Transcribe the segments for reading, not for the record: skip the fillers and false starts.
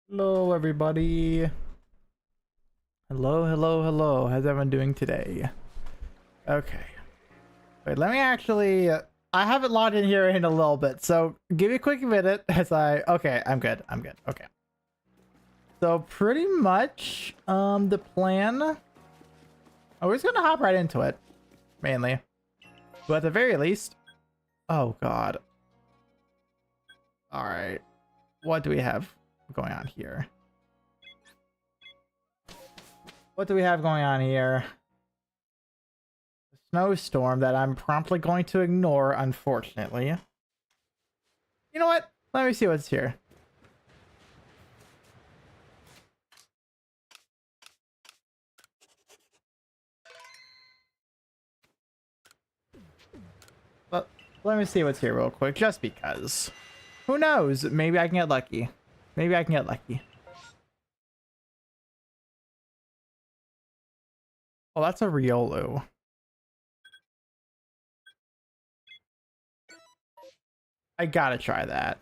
Hello, everybody. Hello. How's everyone doing today? Okay. Wait, let me actually. I haven't logged in here in a little bit, so give me a quick minute as I. Okay, I'm good. Okay. So pretty much, the plan. Oh, we're just gonna hop right into it, mainly. But at the very least. Oh God. All right. What do we have going on here? What do we have going on here? Snowstorm that I'm promptly going to ignore, unfortunately. You know what? Let me see what's here. But let me see what's here real quick, just because. Who knows? Maybe I can get lucky. Maybe I can get lucky. Oh, that's a Riolu. I gotta try that.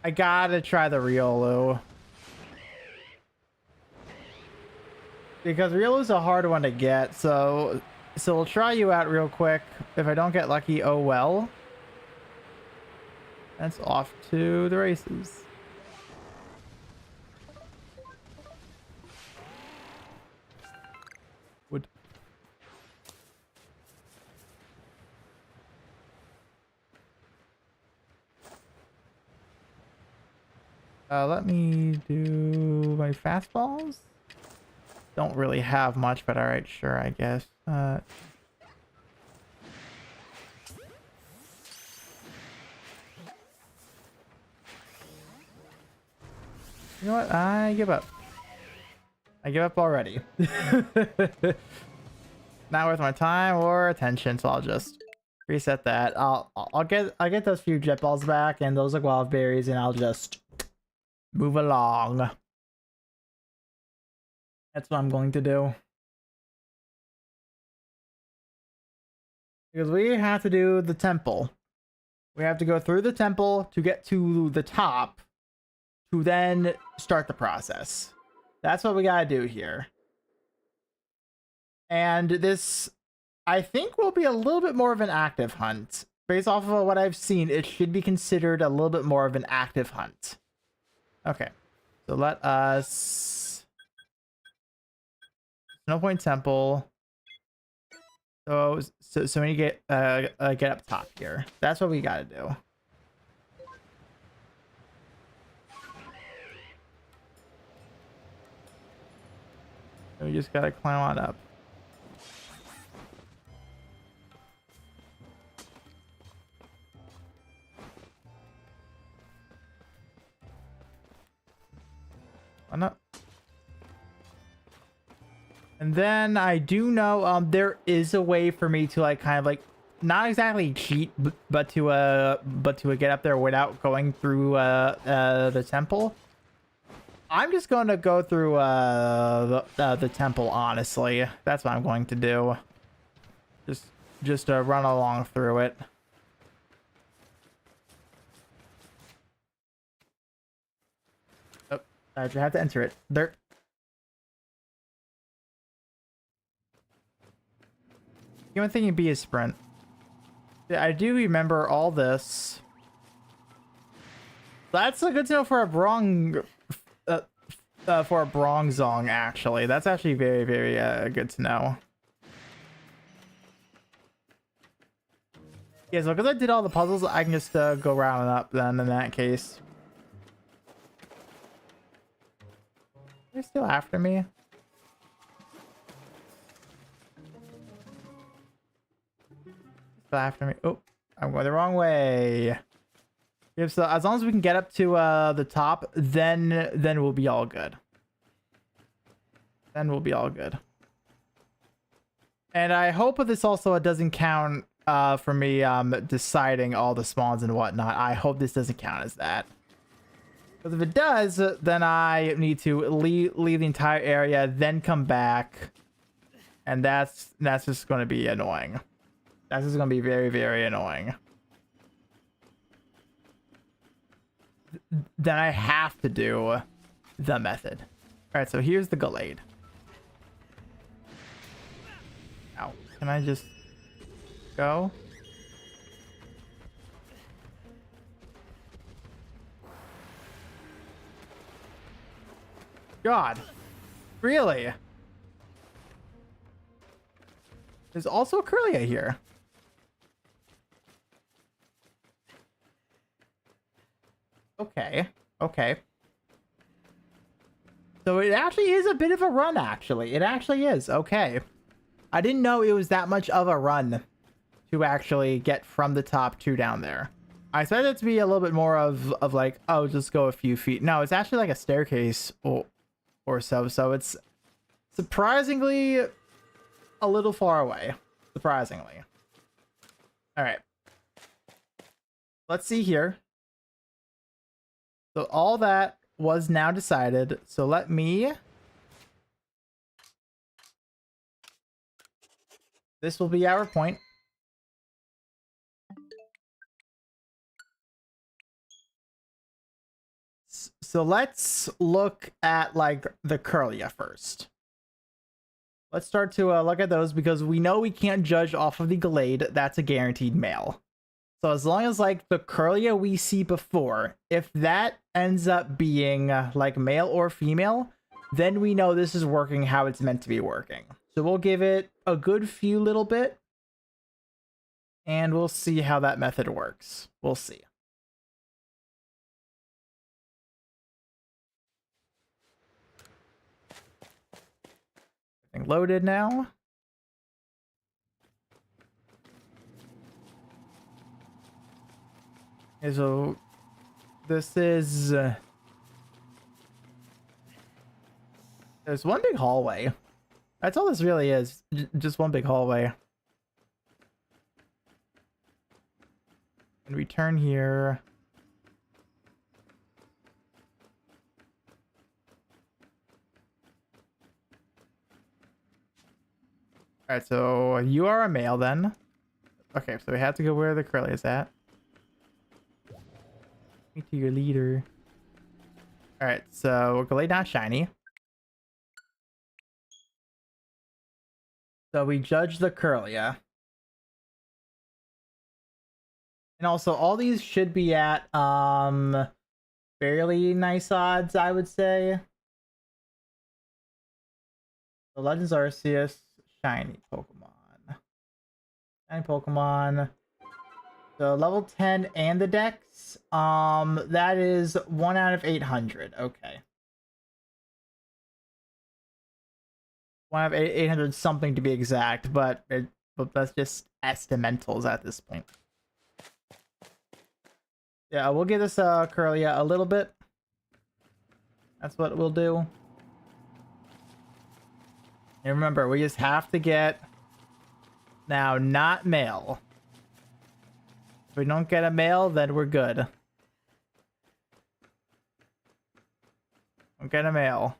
I gotta try the Riolu. Because Riolu's a hard one to get, so we'll try you out real quick. If I don't get lucky, oh well. That's off to the races. Would. Let me do my fastballs. Don't really have much, but alright, sure, I guess. You know what? I give up. I give up already. Not worth my time or attention, so I'll just reset that. I'll get those few jet balls back and those guava berries, and I'll just move along. That's what I'm going to do. Because we have to do the temple. We have to go through the temple to get to the top to then start the process. That's what we gotta do here. And this, I think, will be a little bit more of an active hunt. Based off of what I've seen, it should be considered a little bit more of an active hunt. Okay. So let us... No Point Temple. So we need to get up top here. That's what we gotta do. So we just gotta climb on up. On up. And then I do know there is a way for me to like kind of like not exactly cheat, but to get up there without going through the temple. I'm just going to go through the temple, honestly. That's what I'm going to do. Just run along through it. Oh, I actually have to enter it. There. The only thing you'd be is sprint. I do remember all this. That's a good to know for a Brong, for a Bronzong, actually. That's actually very, very good to know. Yeah, so because I did all the puzzles, I can just go round and up then in that case. They're still after me. Still after me. Oh, I'm going the wrong way. If so, as long as we can get up to the top, then we'll be all good. Then we'll be all good. And I hope this also doesn't count for me deciding all the spawns and whatnot. I hope this doesn't count as that. Because if it does, then I need to leave the entire area, then come back. And that's just going to be annoying. That's just going to be very, very annoying. then I have to do the method. All right, so here's the Gallade. Ow. Can I just go? God. Really? There's also Curlia here. Okay. Okay. So it actually is a bit of a run, actually. It actually is. Okay. I didn't know it was that much of a run to actually get from the top to down there. I expected it to be a little bit more of like, oh, just go a few feet. No, it's actually like a staircase or so. So it's surprisingly a little far away. Surprisingly. All right. Let's see here. So all that was now decided. So let me... This will be our point. So let's look at like the Curlia first. Let's start to look at those because we know we can't judge off of the Gallade. That's a guaranteed male. So as long as like the Curlia we see before, if that ends up being like male or female, then we know this is working how it's meant to be working. So we'll give it a good few little bit and we'll see how that method works. We'll see. Everything loaded now. Okay, so this is there's one big hallway. That's all this really is. Just one big hallway. And we turn here. Alright, so you are a male then. Okay, so we have to go where the Curly is at. To your leader. Alright, so we'll lay down shiny. So we judge the Curlia. And also all these should be at fairly nice odds, I would say. The Legends Arceus, shiny Pokemon. Shiny Pokemon. So level 10 and the dex, that is 1 out of 800. Okay. 1 out of 800 something to be exact, but that's just estimentals at this point. Yeah, we'll give this Curlia a little bit. That's what we'll do. And remember, we just have to get now not male. If we don't get a male, then we're good. Don't get a male.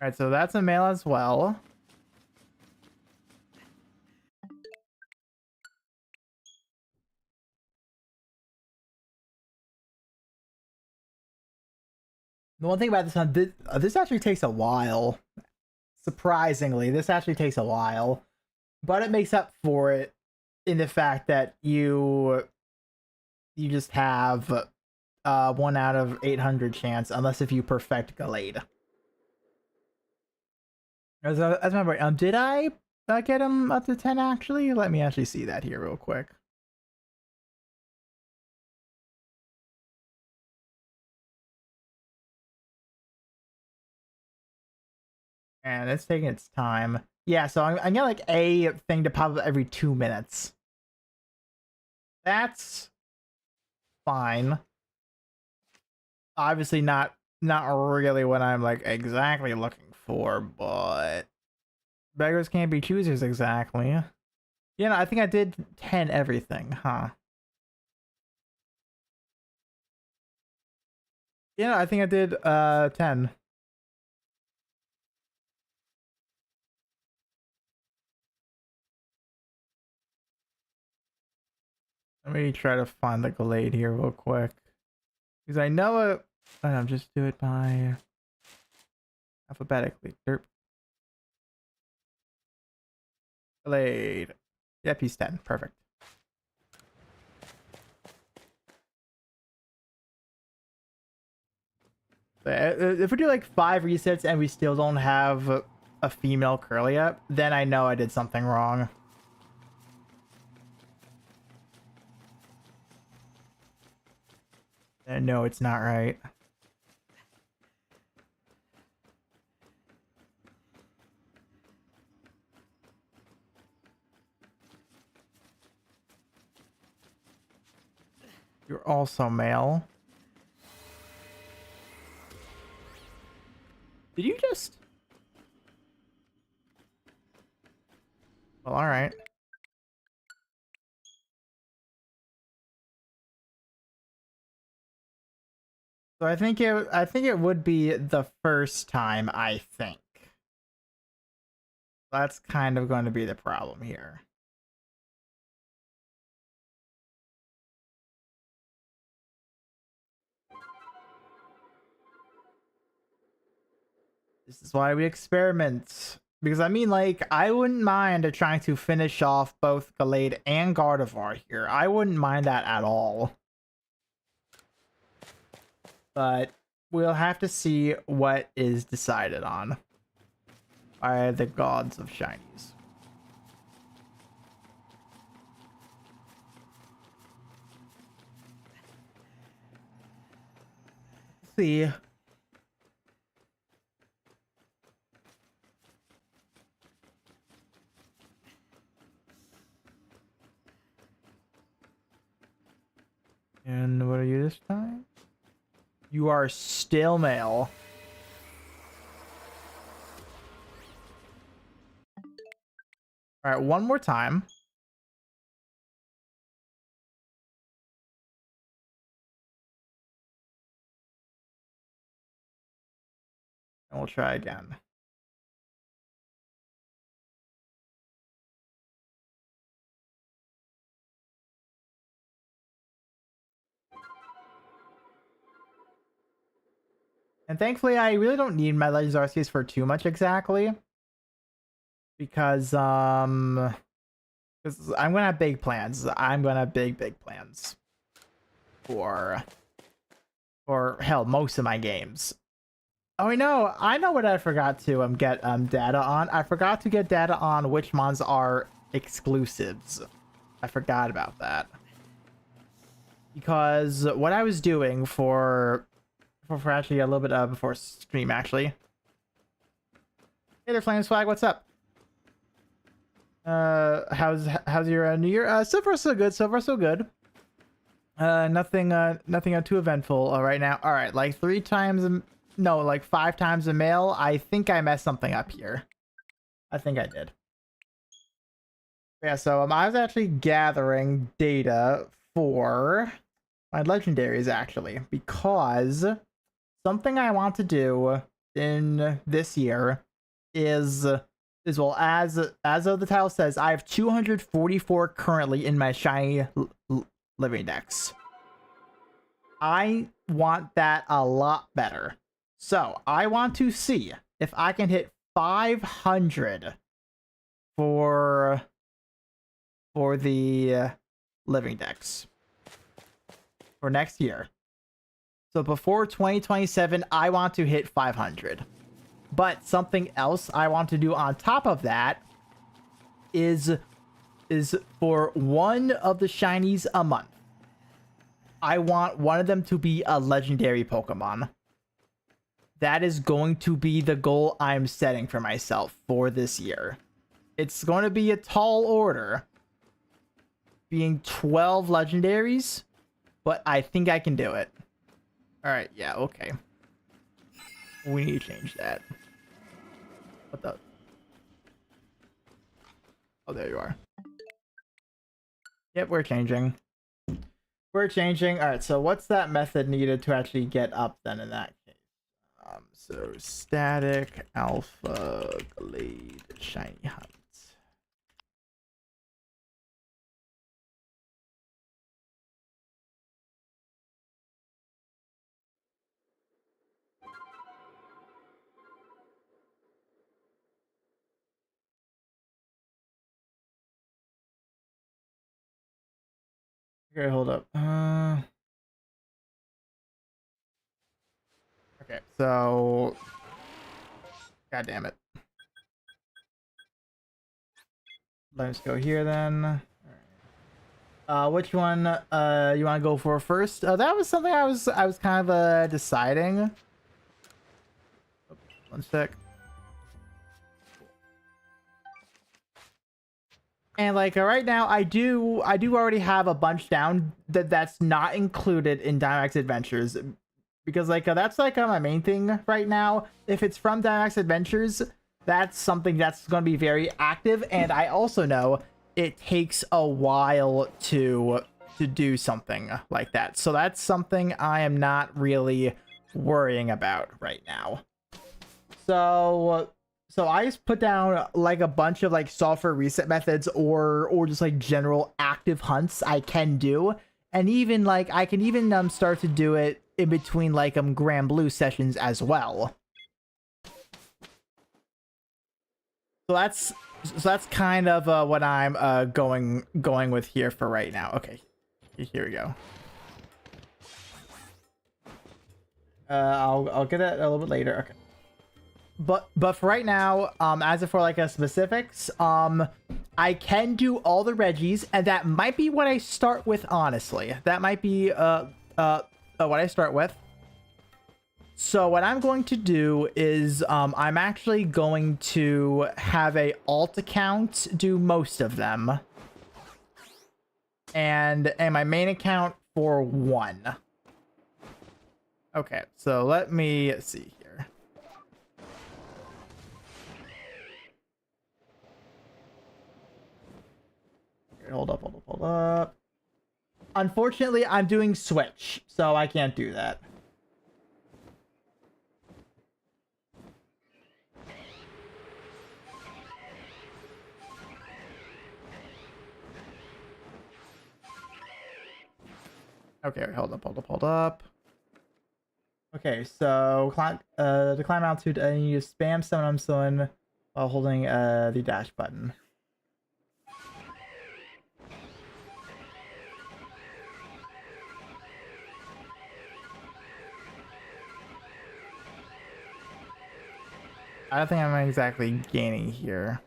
Alright, so that's a male as well. The one thing about this one, this actually takes a while. Surprisingly, this actually takes a while. But it makes up for it in the fact that you just have 1 out of 800 chance, unless if you perfect Gallade. As my point, did I get him up to 10 actually? Let me actually see that here real quick. And it's taking its time. Yeah, so I'm getting like a thing to pop up every 2 minutes. That's fine. Obviously not really what I'm like exactly looking for, but beggars can't be choosers exactly. Yeah, no, I think I did 10 everything, huh? Yeah, I think I did 10. Let me try to find the Gallade here real quick. Because I know it. I'll just do it by alphabetically. Derp. Gallade. Yep, he's 10. Perfect. If we do like 5 resets and we still don't have a female Curlia, then I know I did something wrong. And no, it's not right. You're also male. Did you just... Well, alright. So I think it would be the first time, I think. That's kind of going to be the problem here. This is why we experiment. Because I mean, like, I wouldn't mind trying to finish off both Gallade and Gardevoir here. I wouldn't mind that at all. But we'll have to see what is decided on by the gods of shinies. Let's see. And what are you this time? You are still male. All right, one more time. And we'll try again. And thankfully, I really don't need my Legends Arceus for too much exactly. Because I'm gonna have big plans. I'm gonna have big plans for hell, most of my games. Oh, I know what I forgot to get data on. I forgot to get data on which mons are exclusives. I forgot about that. Because what I was doing for actually a little bit before stream actually. Hey there, Flame Swag, what's up? How's your new year? So far so good. So far so good. Nothing too eventful right now. All right, like 5 times a mail. I think I messed something up here. I think I did. Yeah, so I was actually gathering data for my legendaries actually, because something I want to do in this year is well, as of the title says, I have 244 currently in my shiny living dex. I want that a lot better. So I want to see if I can hit 500 for the living dex for next year. So before 2027, I want to hit 500. But something else I want to do on top of that is for one of the shinies a month, I want one of them to be a legendary Pokemon. That is going to be the goal I'm setting for myself for this year. It's going to be a tall order, being 12 legendaries, but I think I can do it. All right, yeah, okay. We need to change that. What the? Oh, there you are. Yep, we're changing. We're changing. All right, so what's that method needed to actually get up then in that case? So static alpha Gallade shiny hunt. Okay, hold up. Okay, so god damn it. Let's go here then. Which one you want to go for first? That was something I was kind of deciding. Oh, one sec. And like right now, I do already have a bunch down that's not included in Dynamax Adventures, because like that's like my main thing right now. If it's from Dynamax Adventures, that's something that's going to be very active, and I also know it takes a while to do something like that. So that's something I am not really worrying about right now. So I just put down like a bunch of like software reset methods or just like general active hunts I can do. And even like I can even start to do it in between like Grand Blue sessions as well. So that's kind of what I'm going with here for right now. Okay. Here we go. I'll get it a little bit later. Okay. But for right now, as if for like a specifics, I can do all the Reggies, and that might be what I start with. Honestly, that might be what I start with. So what I'm going to do is I'm actually going to have a alt account do most of them, and my main account for one. Okay, so let me see here. Hold up. Unfortunately, I'm doing Switch, so I can't do that. Okay, hold up. Okay, so to climb altitude, you spam summon while holding the dash button. I don't think I'm exactly gaining here.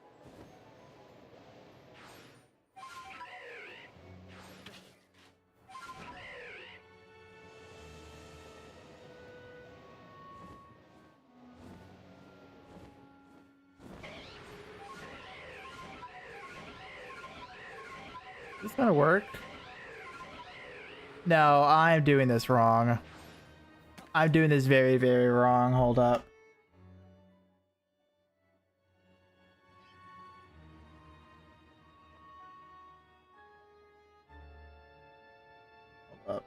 Is this gonna work? No, I'm doing this wrong. I'm doing this very, very wrong. Hold up. Hold up.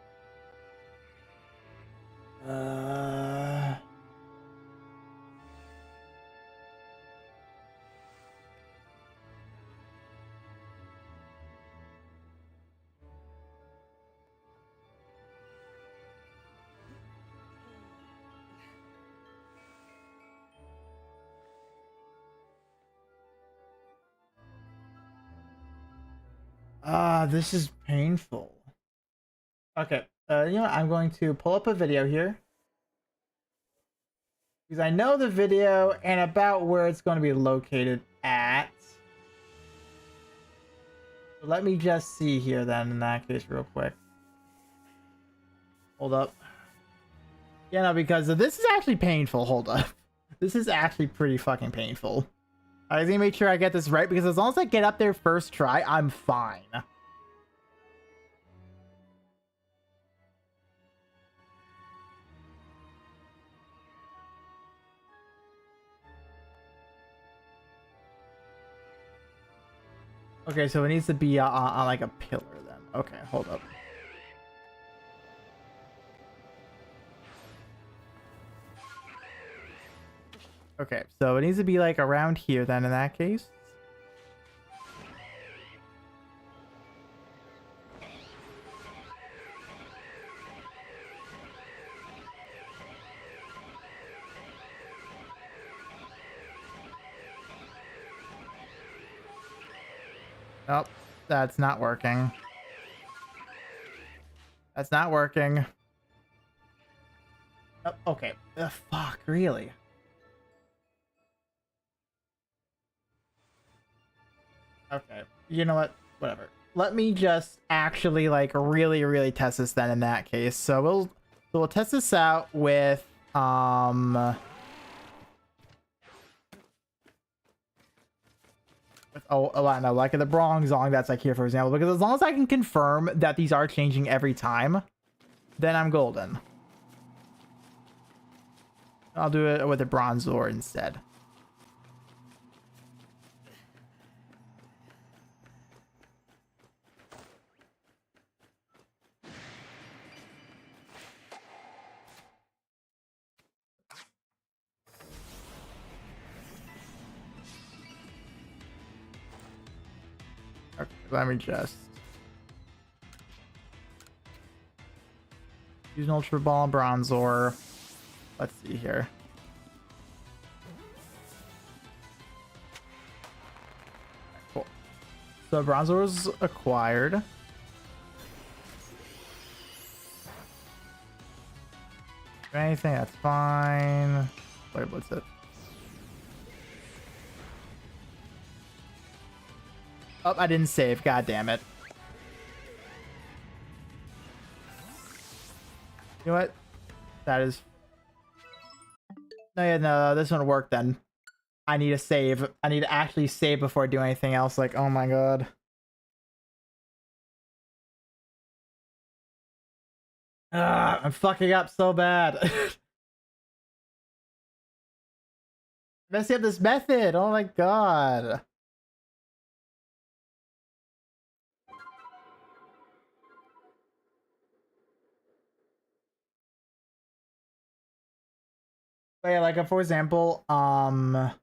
This is painful. Okay, you know what? I'm going to pull up a video here, because I know the video and about where it's going to be located at. Let me just see here then, in that case, real quick. Hold up. Yeah, no, because this is actually painful. Hold up. This is actually pretty fucking painful. I just need to make sure I get this right, because as long as I get up there first try, I'm fine. Okay, so it needs to be on like a pillar then. Okay, hold up. Okay, so it needs to be like around here then in that case. Nope, that's not working. That's not working. Oh, okay. Fuck, really? Okay. You know what? Whatever. Let me just actually like really test this then in that case. So we'll test this out with I know, like the bronze zong that's like here, for example, because as long as I can confirm that these are changing every time, then I'm golden. I'll do it with the bronze ore instead. Okay, let me just use an ultra ball and bronze ore. Let's see here. Cool. So bronze ore is acquired. Anything, that's fine. Wait, what's it? Oh, I didn't save. God damn it. You know what? That is... No, yeah, no, this won't work then. I need to save. I need to actually save before I do anything else. Like, oh my god. I'm fucking up so bad. Messing up this method. Oh my god. But yeah, like for example, yes,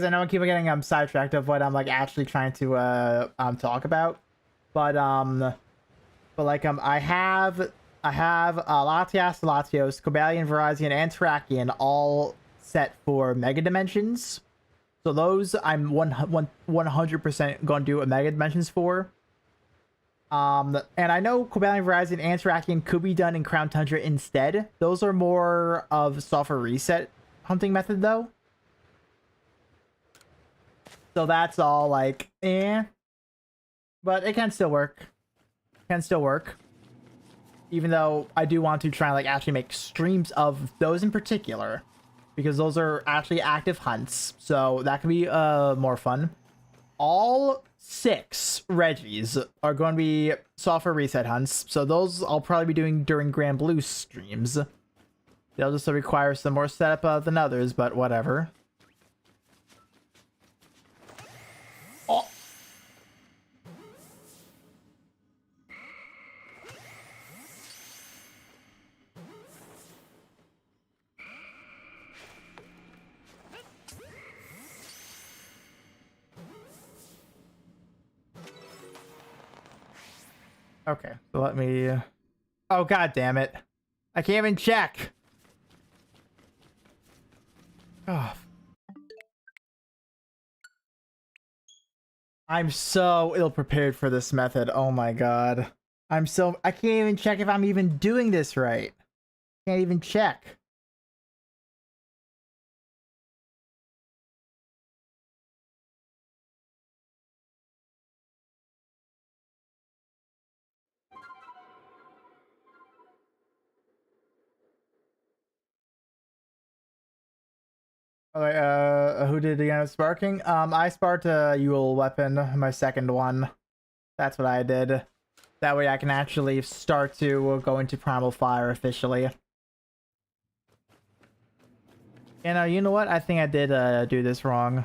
I know I keep getting sidetracked of what I'm like actually trying to talk about, but like I have Latias, Latios, Cobalion, Virizion, and Terrakion all set for Mega Dimensions. So those I'm 100% going to do a Mega Dimensions for. And I know Cobalion, Virizion, and Terrakion could be done in Crown Tundra instead. Those are more of software reset hunting method though. So that's all like, eh. But it can still work. Can still work. Even though I do want to try and like actually make streams of those in particular. Because those are actually active hunts. So that can be more fun. All 6 Reggies are going to be software reset hunts. So those I'll probably be doing during Grand Blue streams. They'll just require some more setup than others, but whatever. Oh. Okay, so let me... Oh, god damn it. I can't even check. Oh. I'm so ill-prepared for this method. Oh my god. I can't even check if I'm even doing this right. Can't even check. Okay, who did the end of sparking? I sparked a Yule weapon, my second one. That's what I did. That way I can actually start to go into Primal Fire officially. And you know what? I think I did do this wrong.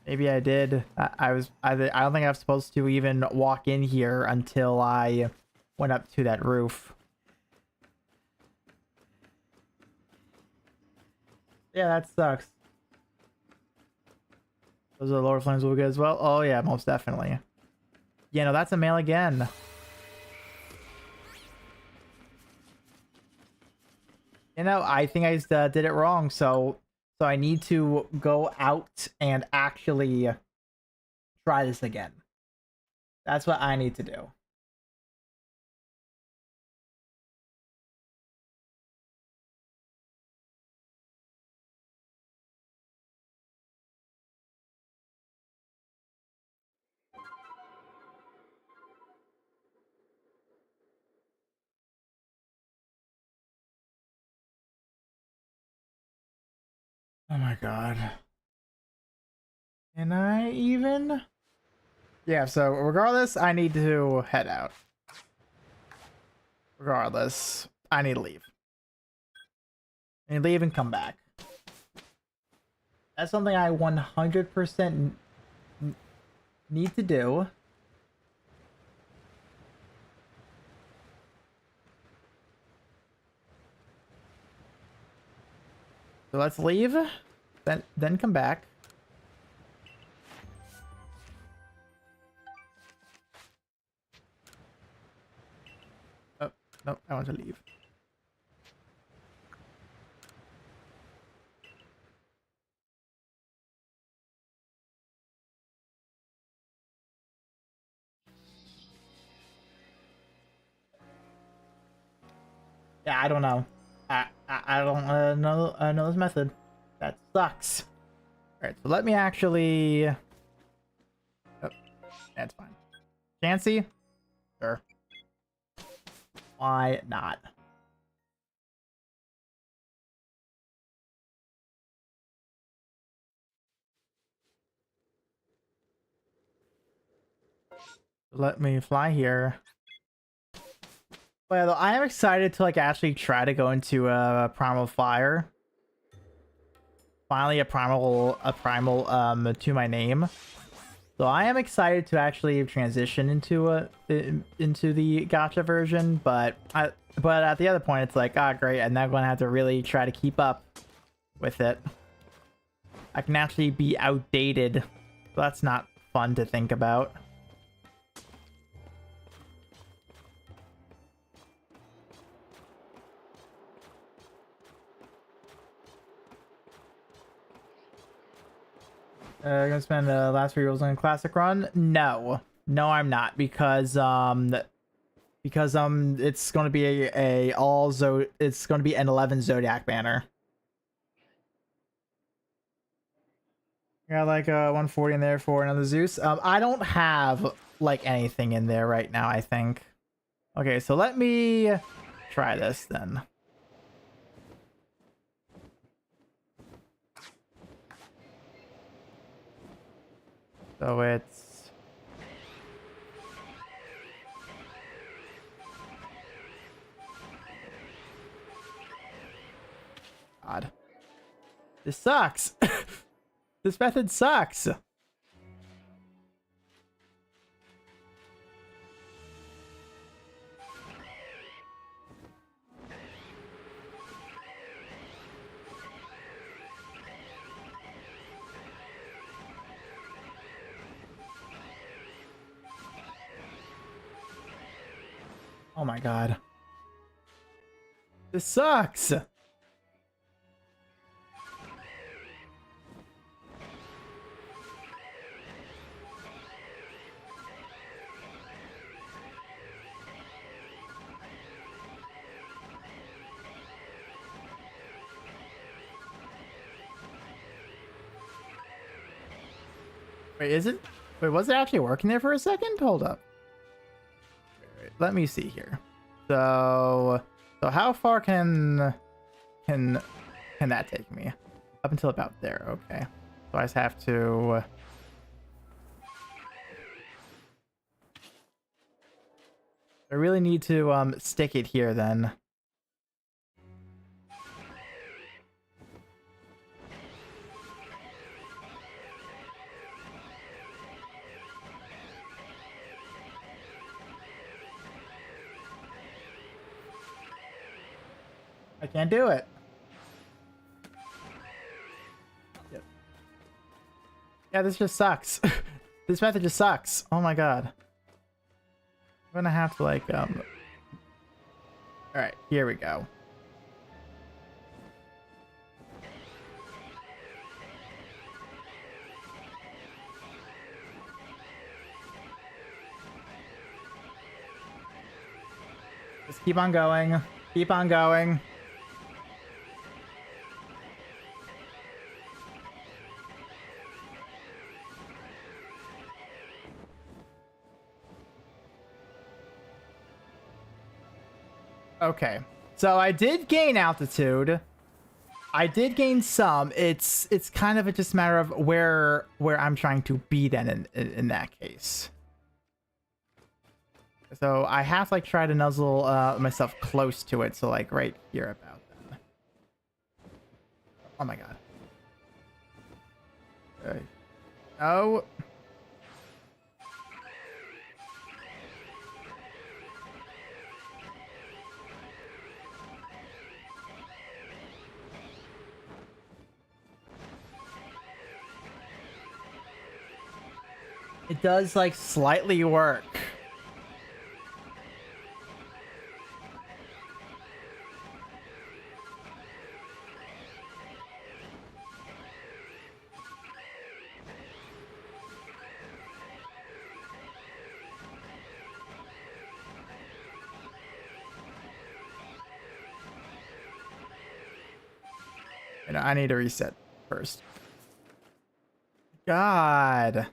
Maybe I did. I don't think I was supposed to even walk in here until I went up to that roof. Yeah, that sucks. Those are lower flames will be good as well. Oh yeah, most definitely. Yeah, no, that's a male again. You know, I think I just did it wrong, so I need to go out and actually try this again. That's what I need to do. Oh my god. Can I even? Yeah, so regardless, I need to head out. Regardless, I need to leave. I need to leave and come back. That's something I 100% need to do. So let's leave, then come back. Oh, no, I want to leave. Yeah, I don't know. I don't know this method. That sucks. Alright, so let me actually... Oh, that's fine. Chancy? Sure. Why not? Let me fly here. Well, I am excited to like actually try to go into a primal fire. Finally, a primal to my name. So I am excited to actually transition into the gacha version, but at the other point, it's like, ah, great, I'm now going to have to really try to keep up with it. I can actually be outdated, so that's not fun to think about. Gonna spend the last 3 rolls on a classic run? No, I'm not, because it's going to be it's going to be an 11 Zodiac banner. Got like 140 in there for another Zeus. I don't have like anything in there right now, I think. Okay, so let me try this then. So it's... God. This sucks. This method sucks. Oh my god. This sucks. Wait, is it? Wait, was it actually working there for a second? Hold up. Wait, let me see here. So how far can that take me? Up until about there. Okay. So I just have to. I really need to stick it here then. I can't do it. Yep. Yeah, this just sucks. This method just sucks. Oh my god. I'm gonna have to like Alright, here we go. Just keep on going. Keep on going. Okay. So I did gain altitude. I did gain some. It's kind of a just matter of where I'm trying to be then in that case. So I have to like try to nuzzle myself close to it. So like right here about then. Oh my god. Okay. Oh. It does like slightly work. You know, I need to reset first. God.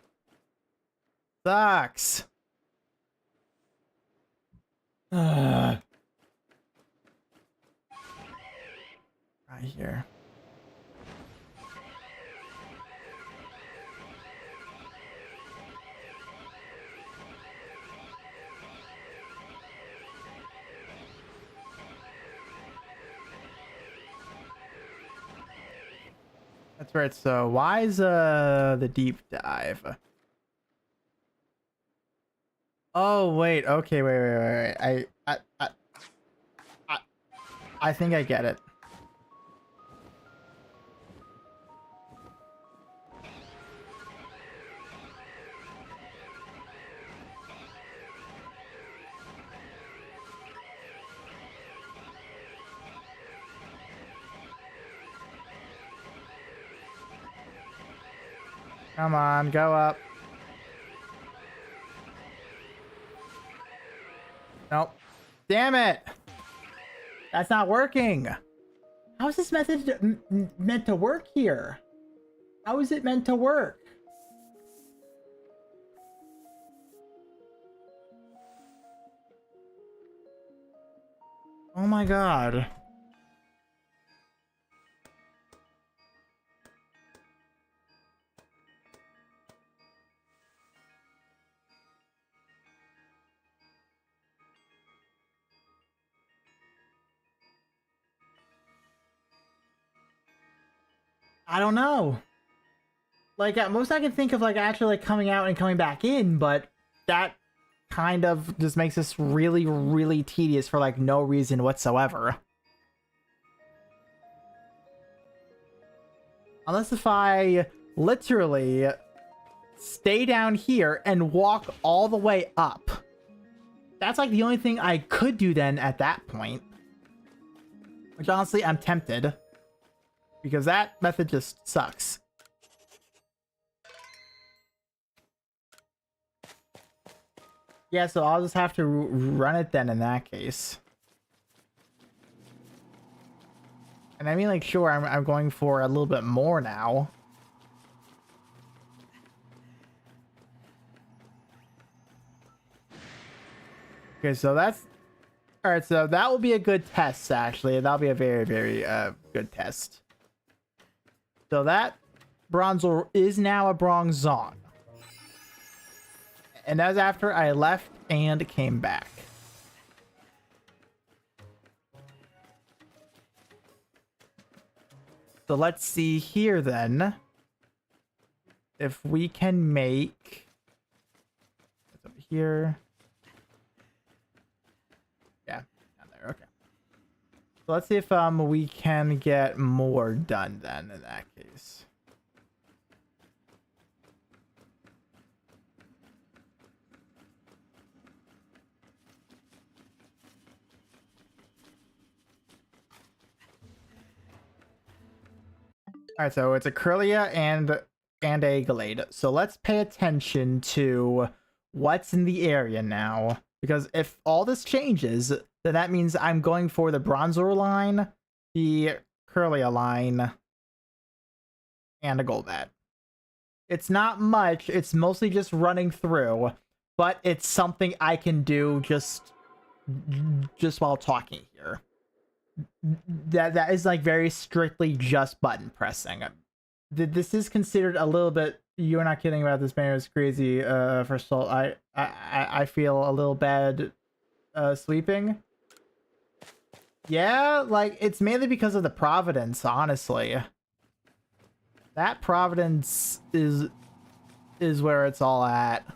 Sucks. Right here. That's right. So why is the deep dive? Oh wait. Okay. Wait. I think I get it. Come on, go up. Nope. Damn it! That's not working. How is this method meant to work here? How is it meant to work? Oh my god. I don't know. Like, at most I can think of, like, actually, like, coming out and coming back in, but that kind of just makes this really, really tedious for, like, no reason whatsoever. Unless if I literally stay down here and walk all the way up. That's, like, the only thing I could do then at that point. Which, honestly, I'm tempted. Because that method just sucks. Yeah, so I'll just have to run it then in that case. And I mean, like, sure, I'm going for a little bit more now. Okay, so that's... Alright, so that will be a good test, actually. That'll be a very, very good test. So that Bronzor is now a Bronzong. And that's after I left and came back. So let's see here then. If we can make... It's over here. Yeah, down there, okay. So let's see if we can get more done then in that case. Alright, so it's a Curlia and a Gallade. So let's pay attention to what's in the area now. Because if all this changes, then that means I'm going for the Bronzor line, the Curlia line, and a Golbat. It's not much. It's mostly just running through, but it's something I can do just while talking here. That is like very strictly just button pressing. This is considered a little bit. You're not kidding about this banner. It's crazy. First of all, I feel a little bad sleeping. Yeah, like it's mainly because of the Providence, honestly. That Providence is where it's all at.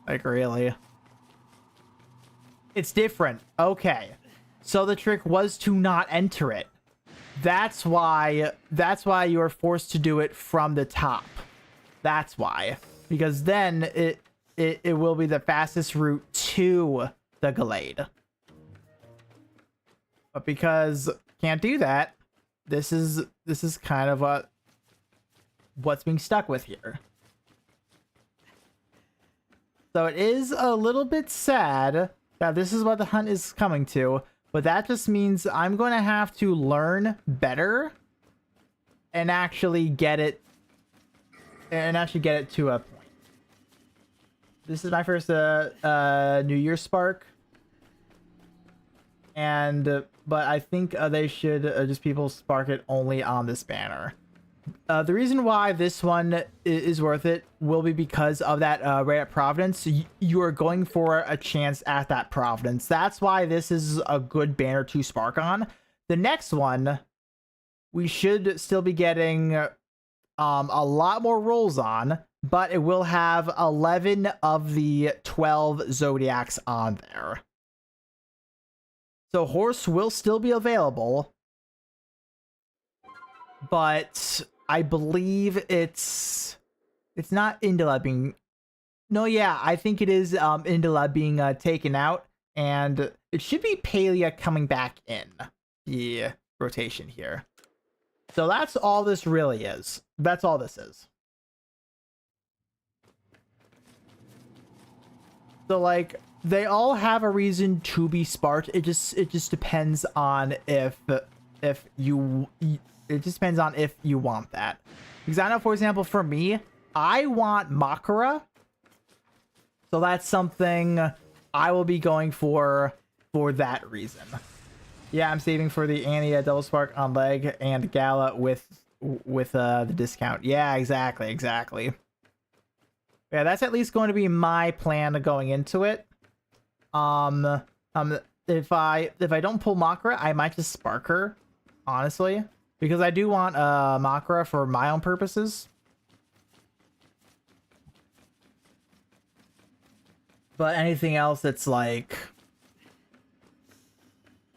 Like, really. It's different. Okay. So the trick was to not enter it. That's why you are forced to do it from the top. That's why. Because then it will be the fastest route to the Gallade. But because can't do that, this is kind of what's being stuck with here. So it is a little bit sad that this is what the hunt is coming to, but that just means I'm going to have to learn better and actually get it to a point. This is my first New Year's Spark, but I think they should just people spark it only on this banner. The reason why this one is worth it will be because of that right at Providence. You are going for a chance at that Providence. That's why this is a good banner to spark on. The next one, we should still be getting a lot more rolls on, but it will have 11 of the 12 Zodiacs on there. So Horse will still be available, but I believe it's not Indila being... No, yeah, I think it is Indila being taken out, and it should be Palia coming back in the rotation here. So that's all this really is. That's all this is. So, like, they all have a reason to be sparked. It just depends on if you... It just depends on if you want that. Because I know, for example, for me, I want Makara. So that's something I will be going for that reason. Yeah, I'm saving for the Annie double spark on leg and Gala with the discount. Yeah, exactly. Yeah, that's at least going to be my plan going into it. If I don't pull Makara, I might just spark her, honestly. Because I do want Makara for my own purposes. But anything else that's like...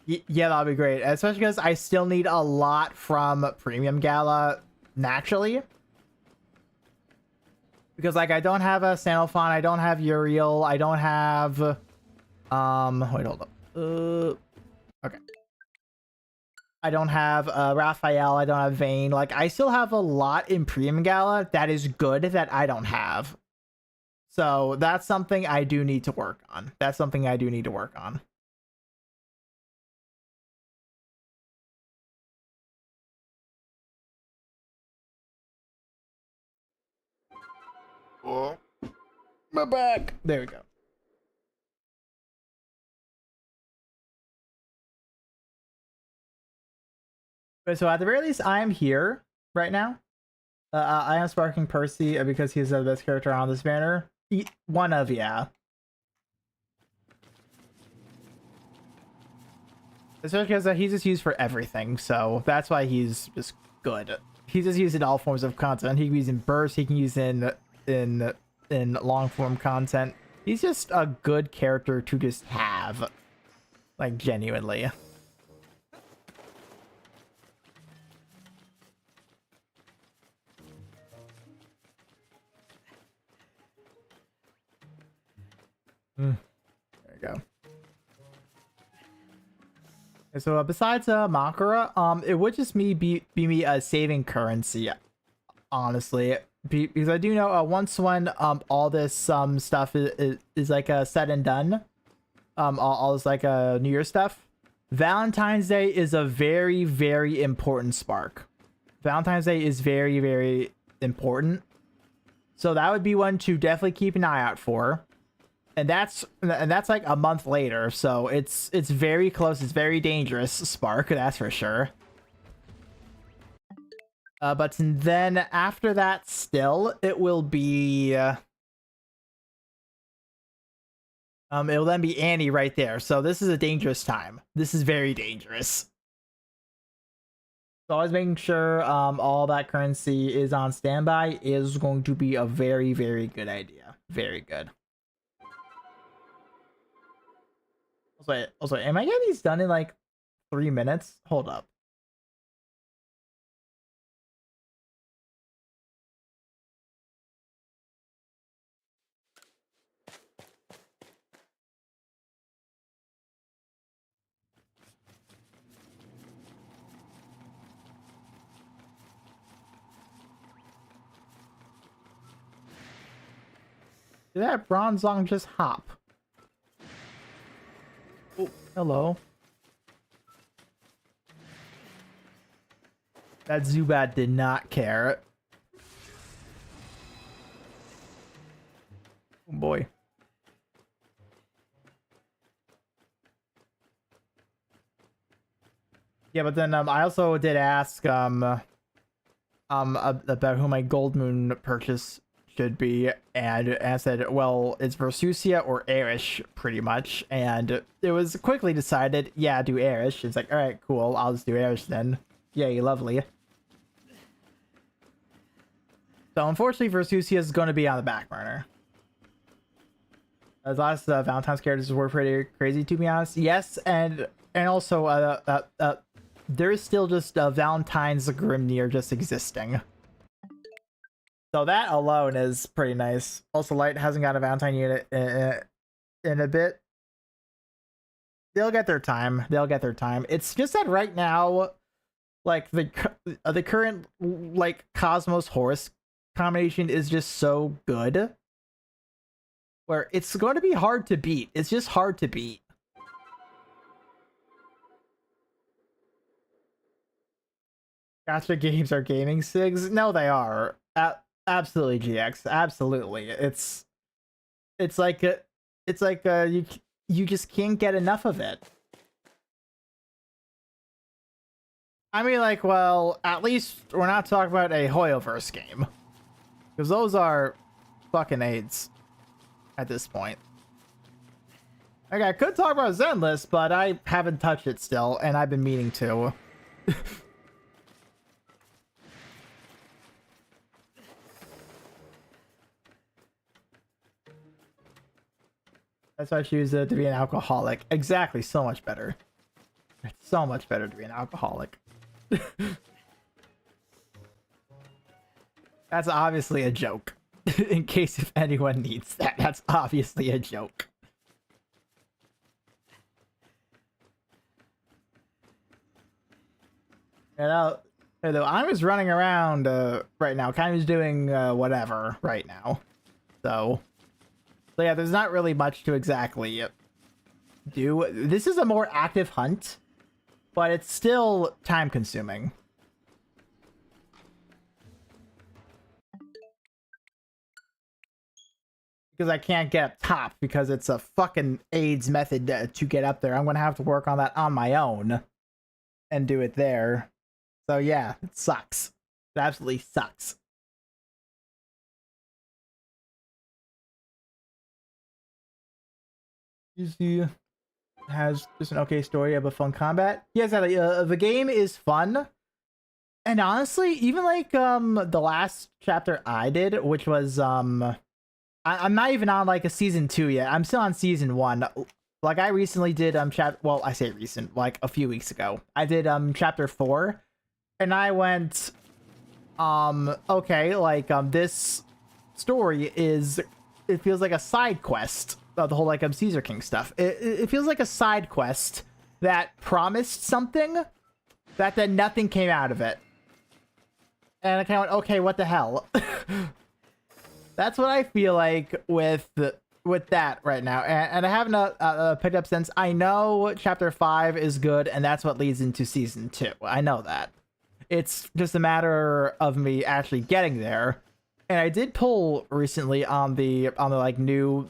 yeah, that'll be great. Especially because I still need a lot from Premium Gala naturally. Because, like, I don't have a Sanophon, I don't have Uriel, I don't have... wait, hold up. Okay. I don't have Raphael, I don't have Vayne. Like, I still have a lot in Premium Gala that is good that I don't have. So, that's something I do need to work on. Oh, my back. There we go. So at the very least, I am here right now. I am sparking Percy because he's the best character on this banner. One of, yeah. Especially because he's just used for everything, so that's why he's just good. He's just used in all forms of content. He can use in burst. He can use in long form content. He's just a good character to just have, like, genuinely. There you go. So besides Makara, it would just be me saving currency, honestly, because I do know once when all this stuff is like said and done, all this like New Year stuff, Valentine's Day is a very, very important spark. Valentine's Day is very, very important. So that would be one to definitely keep an eye out for. And that's like a month later, so it's very close. It's very dangerous, Spark, that's for sure. But then after that, still, it will be it'll then be Annie right there. So this is a dangerous time. This is very dangerous. So always making sure all that currency is on standby is going to be a very, very good idea. Very good. Also, am I getting these done in like 3 minutes? Hold up. Did that Bronzong just hop? Oh, hello. That Zubat did not care. Oh boy. Yeah, but then I also did ask about who my Gold Moon purchase should be, and I said, well, it's Versusia or Airish, pretty much, and it was quickly decided, yeah, do Airish. It's like, all right, cool, I'll just do Airish then. Yay, lovely. So unfortunately, Versusia is going to be on the back burner. As last Valentine's characters were pretty crazy, to be honest. Yes, and also there is still just Valentine's Grimnir just existing. So that alone is pretty nice. Also, Light hasn't got a Valentine unit in a bit. They'll get their time. They'll get their time. It's just that right now, like the current like Cosmos Horse combination is just so good, where it's going to be hard to beat. It's just hard to beat. Gacha games are gaming SIGs? No, they are. Absolutely, GX. Absolutely. It's like you just can't get enough of it. I mean, like, well, at least we're not talking about a Hoyoverse game, because those are fucking AIDS at this point. Like, I could talk about Zenless, but I haven't touched it still, and I've been meaning to. That's why I choose to be an alcoholic. Exactly, so much better. It's so much better to be an alcoholic. That's obviously a joke. In case if anyone needs that, that's obviously a joke. Although I'm just running around right now, kind of just doing whatever right now. So yeah, there's not really much to exactly do. This is a more active hunt, but it's still time consuming. Because I can't get up top because it's a fucking AIDS method to get up there. I'm going to have to work on that on my own and do it there. So yeah, it sucks. It absolutely sucks. He has just an okay story of a fun combat. Yes, the game is fun, and honestly, even like the last chapter I did, which was I'm not even on like a season 2 yet. I'm still on season 1. Like I recently did well, I say recent, like a few weeks ago. I did chapter 4, and I went okay, like this story it feels like a side quest. The whole like Caesar King stuff. It feels like a side quest that promised something that then nothing came out of it. And I kind of went, okay, what the hell? That's what I feel like with with that right now, and I haven't picked up since. I know chapter 5 is good, and that's what leads into season 2. I know that. It's just a matter of me actually getting there. And I did pull recently on the like new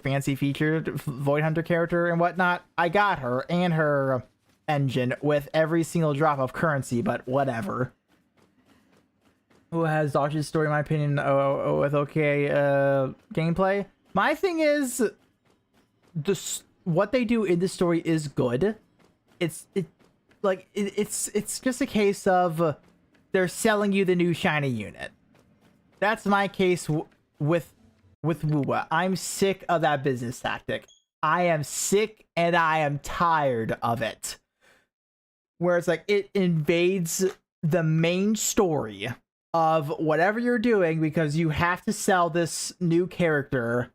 fancy featured Void Hunter character and whatnot. I got her and her engine with every single drop of currency, but whatever. Who has Dodge's story, in my opinion, with okay gameplay. My thing is, what they do in the story is good. It's just a case of they're selling you the new shiny unit. That's my case with Wuwa. I'm sick of that business tactic. I am sick and I am tired of it. Where it's like it invades the main story of whatever you're doing because you have to sell this new character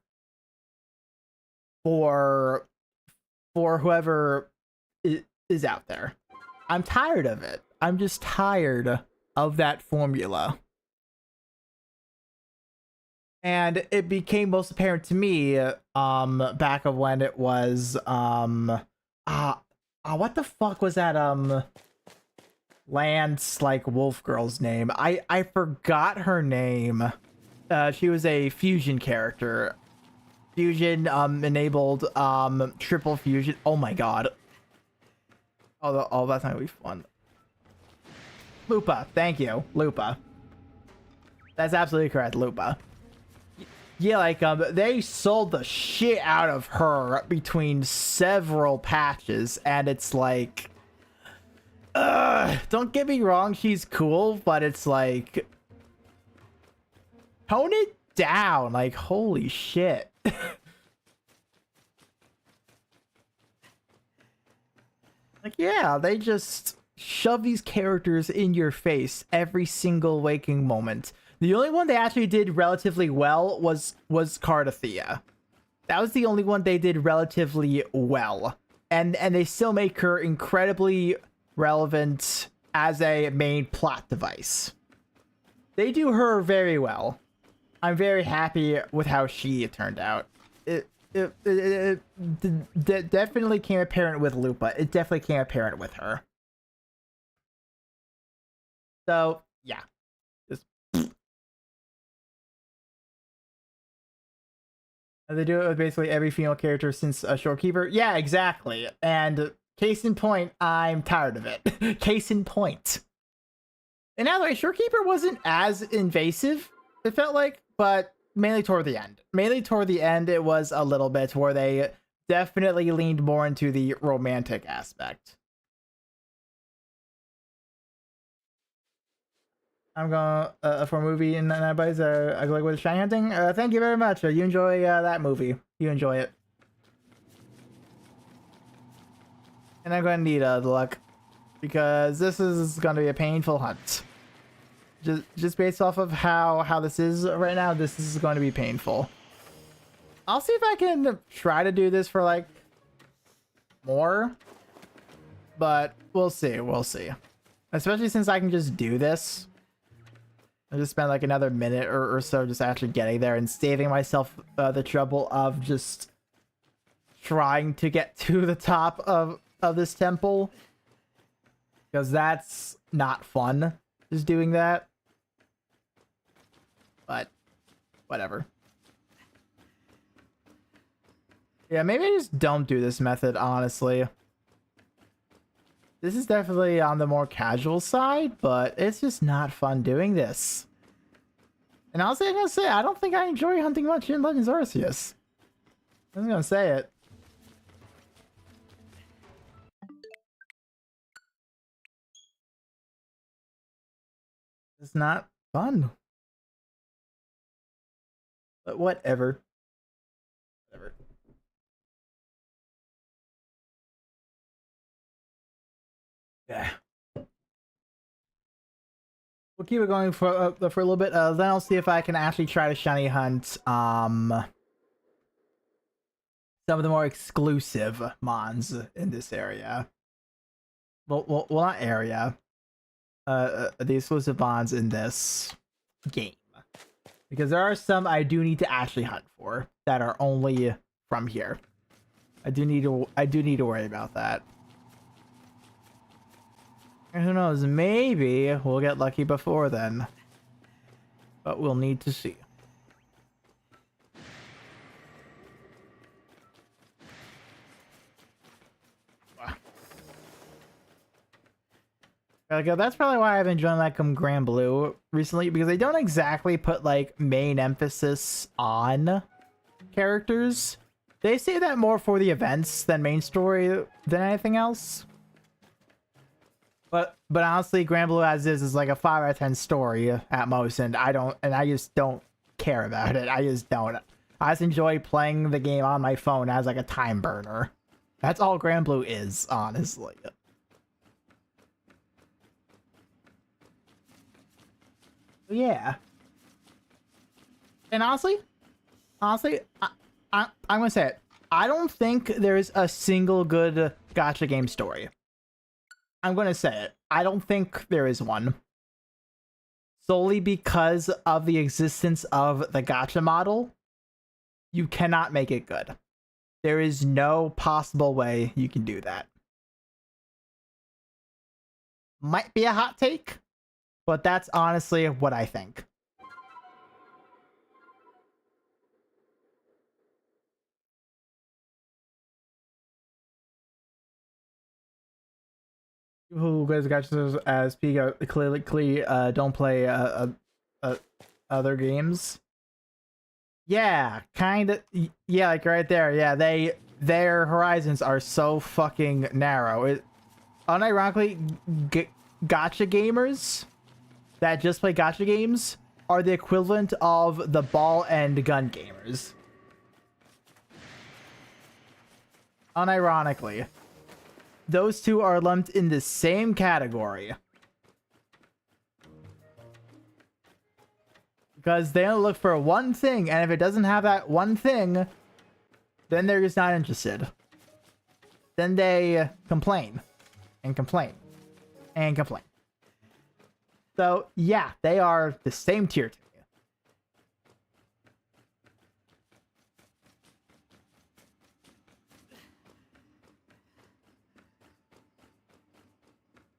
for whoever is out there. I'm tired of it. I'm just tired of that formula. And it became most apparent to me back of when it was what the fuck was that Lance like wolf girl's name? I forgot her name. She was a fusion character. Fusion enabled triple fusion. Oh my god. Oh, that's not gonna be fun. Lupa, thank you. Lupa. That's absolutely correct, Lupa. Yeah, like they sold the shit out of her between several patches, and it's like, don't get me wrong, she's cool, but it's like, tone it down. Like, holy shit. Like, yeah, they just shove these characters in your face every single waking moment. The only one they actually did relatively well was Cardathea. That was the only one they did relatively well. And they still make her incredibly relevant as a main plot device. They do her very well. I'm very happy with how she turned out. It definitely came apparent with Lupa. It definitely came apparent with her. So, yeah. They do it with basically every female character since Shorekeeper. Yeah, exactly. And case in point, I'm tired of it. Case in point. And now, like, Shorekeeper wasn't as invasive, it felt like, but mainly toward the end. Mainly toward the end, it was a little bit where they definitely leaned more into the romantic aspect. I'm going for a movie and everybody's I go like with shiny hunting. Thank you very much. You enjoy that movie. You enjoy it. And I'm gonna need the luck because this is gonna be a painful hunt. Just based off of how this is right now, this is going to be painful. I'll see if I can try to do this for like more, but we'll see. We'll see. Especially since I can just do this. I just spend like another minute or so just actually getting there and saving myself the trouble of just trying to get to the top of this temple. Because that's not fun, just doing that. But, whatever. Yeah, maybe I just don't do this method, honestly. This is definitely on the more casual side, but it's just not fun doing this. And honestly, I'm gonna say, I don't think I enjoy hunting much in Legends Arceus. I'm gonna say it. It's not fun. But whatever. Whatever. Yeah. We'll keep it going for a little bit. Then I'll see if I can actually try to shiny hunt some of the more exclusive mons in this area. Well, not area. The exclusive mons in this game. Because there are some I do need to actually hunt for that are only from here. I do need to worry about that. And who knows, maybe we'll get lucky before then. But we'll need to see. Like, that's probably why I've enjoyed like Grand Blue recently, because they don't exactly put like main emphasis on characters. They say that more for the events than main story than anything else. But honestly, Grand Blue as is like a 5 out of 10 story at most, and I just don't care about it. I just don't. I just enjoy playing the game on my phone as like a time burner. That's all Grand Blue is, honestly. Yeah. And honestly, I'm gonna say it. I don't think there's a single good gacha game story. I'm gonna say it. I don't think there is one. Solely because of the existence of the gacha model, you cannot make it good. There is no possible way you can do that. Might be a hot take, but that's honestly what I think. Who guys gachas as Pico clearly don't play other games. Yeah, kind of. Yeah, like right there. Yeah, their horizons are so fucking narrow. It unironically, gacha gamers that just play gacha games are the equivalent of the ball and gun gamers. Unironically, those two are lumped in the same category. Because they only look for one thing, and if it doesn't have that one thing, then they're just not interested. Then they complain, and complain, and complain. So, yeah, they are the same tier to me.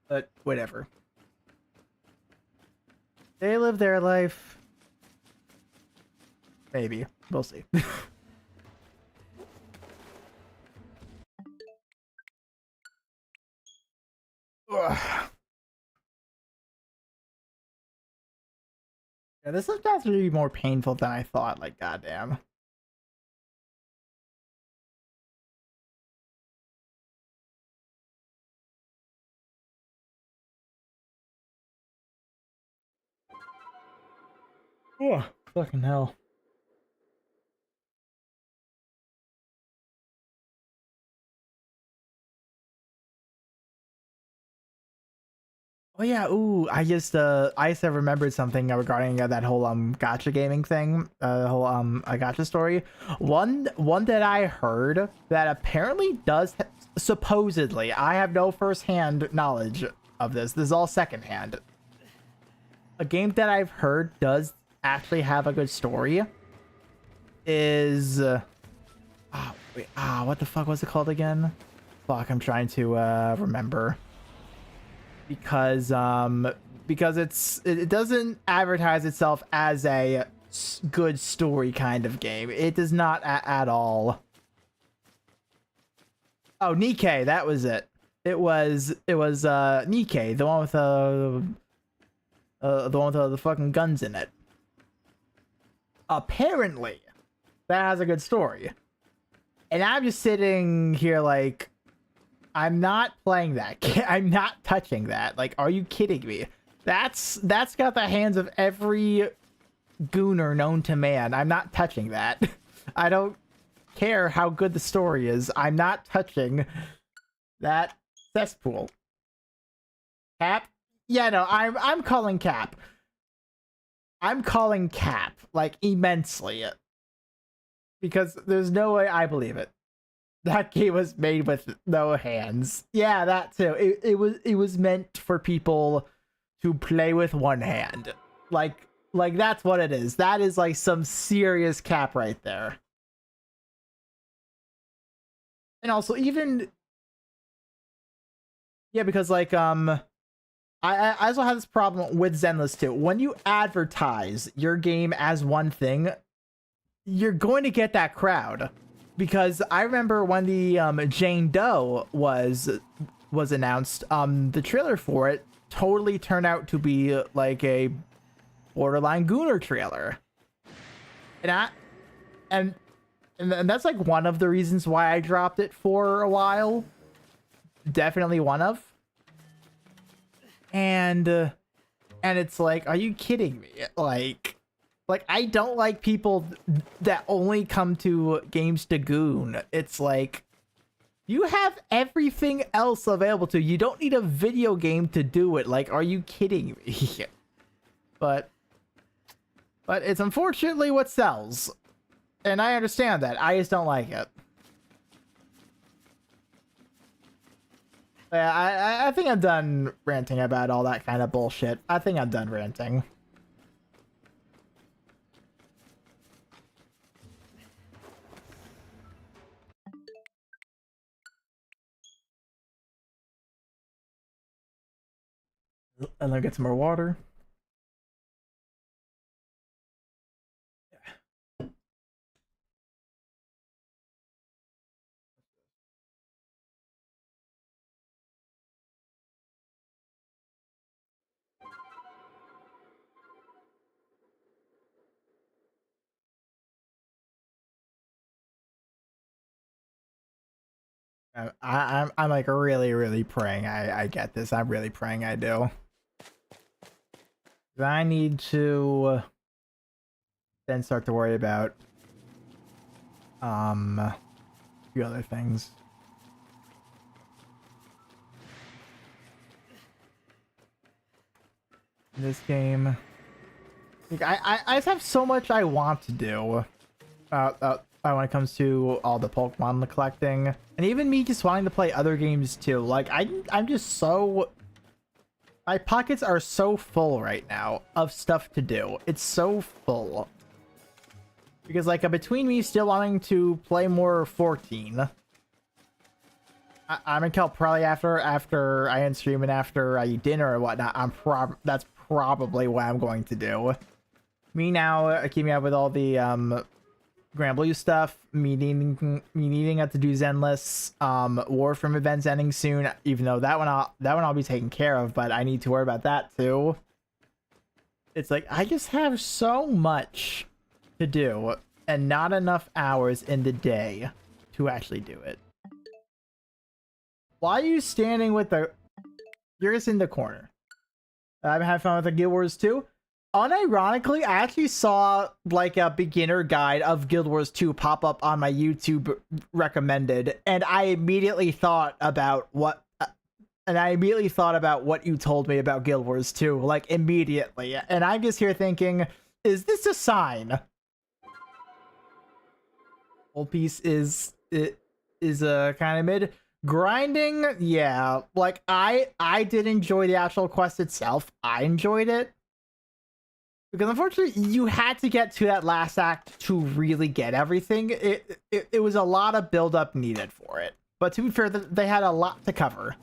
But, whatever. They live their life. Maybe. We'll see. Yeah, this is actually more painful than I thought, like, goddamn. Oh, fucking hell. Oh yeah, ooh, I just have remembered something regarding that whole gacha gaming thing, whole a gacha story. One that I heard that apparently does supposedly, I have no first-hand knowledge of this. This is all secondhand. A game that I've heard does actually have a good story is what the fuck was it called again? Fuck, I'm trying to remember. Because it doesn't advertise itself as a good story kind of game. It does not at all. Oh, Nikkei, that was it. It was Nikkei, the one with the fucking guns in it. Apparently, that has a good story. And I'm just sitting here like, I'm not playing that. I'm not touching that. Like, are you kidding me? That's got the hands of every gooner known to man. I'm not touching that. I don't care how good the story is. I'm not touching that cesspool. Cap? Yeah, no, I'm calling cap. I'm calling cap, like, immensely. Because there's no way I believe it. That game was made with no hands. Yeah, that too. It was meant for people to play with one hand. Like, Like, that's what it is. That is like some serious cap right there. And also, even yeah, because like I also have this problem with Zenless too. When you advertise your game as one thing, you're going to get that crowd. Because I remember when the Jane Doe was announced, the trailer for it totally turned out to be like a borderline Gooner trailer. And that's like one of the reasons why I dropped it for a while. Definitely one of. And it's like, are you kidding me? Like I don't like people that only come to games to goon. It's like, you have everything else available to you. You don't need a video game to do it. Like, are you kidding me? But it's unfortunately what sells. And I understand that. I just don't like it. Yeah, I think I'm done ranting about all that kind of bullshit. I think I'm done ranting. And then get some more water. I'm like really praying I get this. I'm really praying I do. I need to then start to worry about a few other things. In this game, like I just have so much I want to do. When it comes to all the Pokemon collecting, and even me just wanting to play other games too. Like I'm just so, my pockets are so full right now of stuff to do. It's so full because like between me still wanting to play more 14, I'm gonna kill probably after I end stream and after I eat dinner or whatnot. That's probably what I'm going to do. Me now keeping up with all the Grand Blue stuff, me needing to do Zenless, War from events ending soon, even though that one I'll be taken care of, but I need to worry about that too. It's like I just have so much to do and not enough hours in the day to actually do it. Why are you standing with the... You're just in the corner. I'm having fun with the Guild Wars 2. Unironically, I actually saw like a beginner guide of Guild Wars 2 pop up on my YouTube recommended, and I immediately thought about what you told me about Guild Wars 2, like immediately. And I'm just here thinking, is this a sign? Old Piece is kind of mid. Grinding, yeah. Like I did enjoy the actual quest itself. I enjoyed it. Because unfortunately, you had to get to that last act to really get everything. It was a lot of build-up needed for it. But to be fair, they had a lot to cover.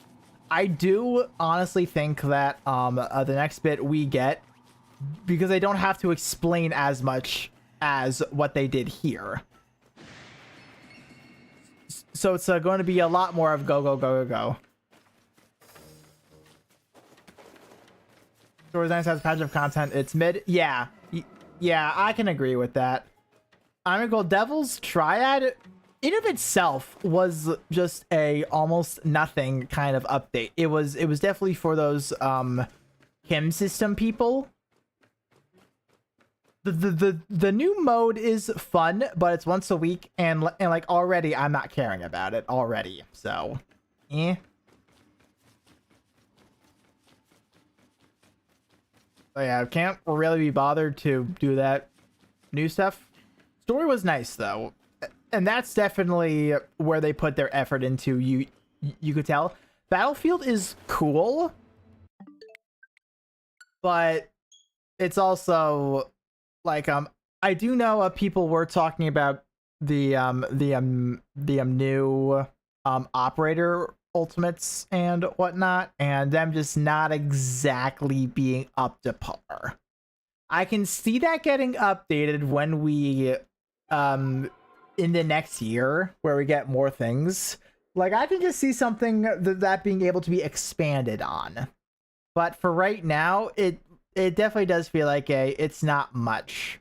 I do honestly think that the next bit we get, because they don't have to explain as much as what they did here. So it's going to be a lot more of go, go, go, go, go. Stories Nice has patch of content. It's mid. Yeah. Yeah, I can agree with that. I'm gonna go Devil's Triad. In of itself was just a almost nothing kind of update. It was definitely for those Kim system people. The new mode is fun, but it's once a week, and like already I'm not caring about it already. So, eh. But yeah, I can't really be bothered to do that new stuff. Story was nice though, and that's definitely where they put their effort into. You could tell Battlefield is cool, but it's also like I do know people were talking about the new operator ultimates and whatnot, and them just not exactly being up to par. I can see that getting updated when we in the next year where we get more things. Like I can just see something that being able to be expanded on. But for right now, it definitely does feel like it's not much.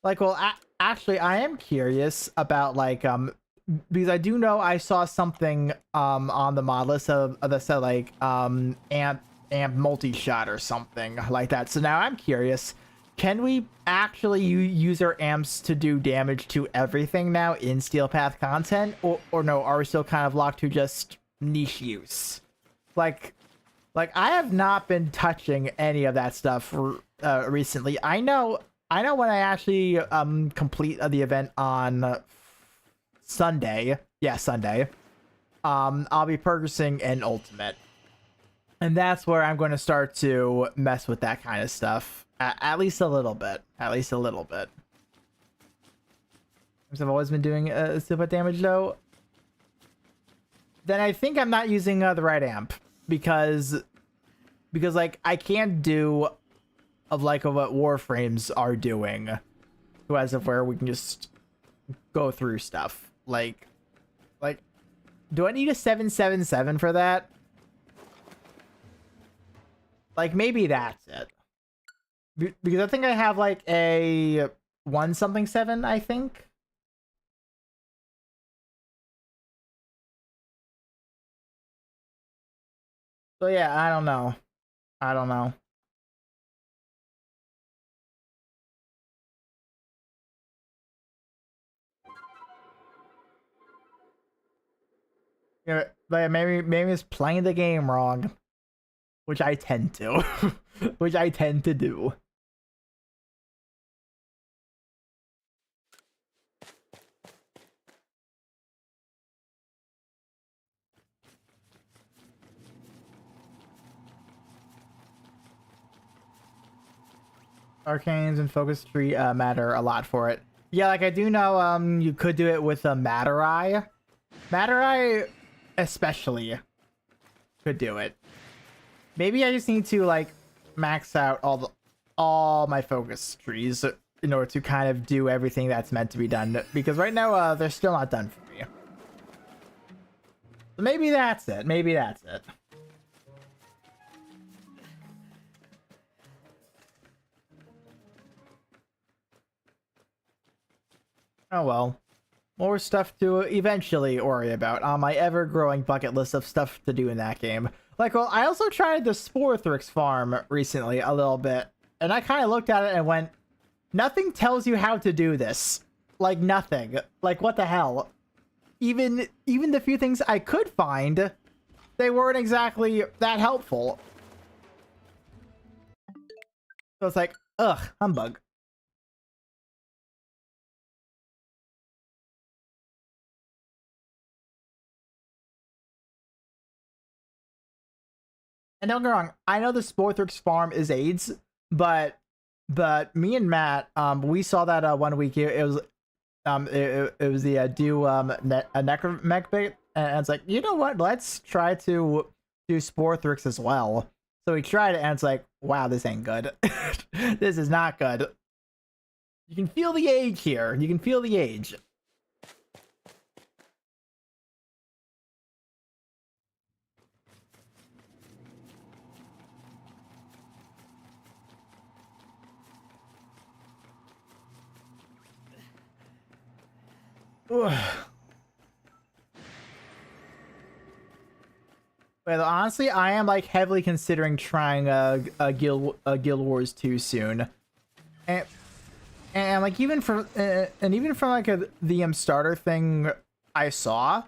Like, well, actually, I am curious about like because I do know I saw something on the mod list of that said like amp multi-shot or something like that. So now I'm curious, can we actually use our amps to do damage to everything now in Steel Path content, or no, are we still kind of locked to just niche use? Like I have not been touching any of that stuff recently. I know when I actually complete the event on Sunday. Yeah, Sunday. I'll be purchasing an ultimate. And that's where I'm going to start to mess with that kind of stuff. At least a little bit. At least a little bit. I've always been doing super damage though. Then I think I'm not using the right amp. Because like I can't do of like what Warframes are doing. As of where we can just go through stuff. Like do I need a 777 for that? Like maybe that's it. Because I think I have like a 1-something-7, I think. So yeah, I don't know. I don't know. Yeah, but maybe it's playing the game wrong, which I tend to, which I tend to do. Arcanes and focus tree matter a lot for it. Yeah, like I do know you could do it with a Matter Eye. Matter Eye especially could do it. Maybe I just need to like max out all my focus trees in order to kind of do everything that's meant to be done, because right now they're still not done for me. So maybe that's it. Maybe that's it. Oh well. More stuff to eventually worry about on my ever-growing bucket list of stuff to do in that game. Like, well, I also tried the Sporthrix farm recently a little bit, and I kind of looked at it and went, nothing tells you how to do this. Like, nothing. Like, what the hell? Even the few things I could find, they weren't exactly that helpful. So it's like, ugh, humbug. And don't get me wrong, I know the Sporthrix farm is AIDS, but me and Matt, we saw that 1 week. It was it was the do a necromech bait, and it's like, you know what? Let's try to do Sporthrix as well. So we tried it, and it's like, wow, this ain't good. This is not good. You can feel the age here. You can feel the age. But honestly, I am like heavily considering trying a Guild Wars 2 soon, and like even from like the starter thing I saw,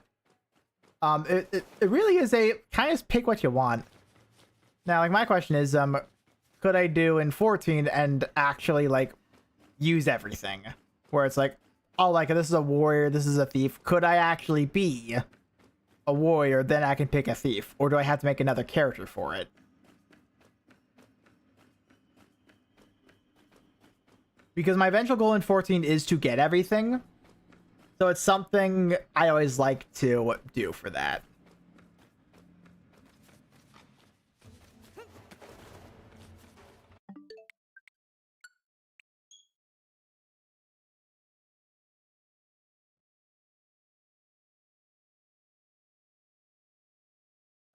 it really is a kind of pick what you want. Now, like my question is, could I do in 14 and actually like use everything, where it's like, oh, like this is a warrior, this is a thief. Could I actually be a warrior, then I can pick a thief? Or do I have to make another character for it? because my eventual goal in 14 is to get everything. So it's something I always like to do for that.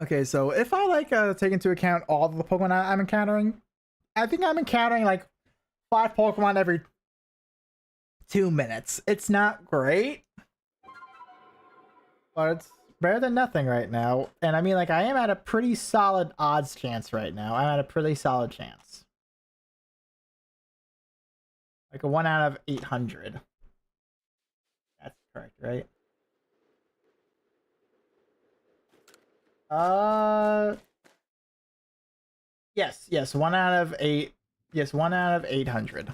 Okay, so if I like take into account all the Pokemon I'm encountering, I think I'm encountering like 5 Pokemon every 2 minutes. It's not great, but it's better than nothing right now. And I mean, like, I am at a pretty solid odds chance right now. I'm at a pretty solid chance. Like a 1 out of 800. That's correct, right? Yes, 1 out of 8. Yes, 1 out of 800.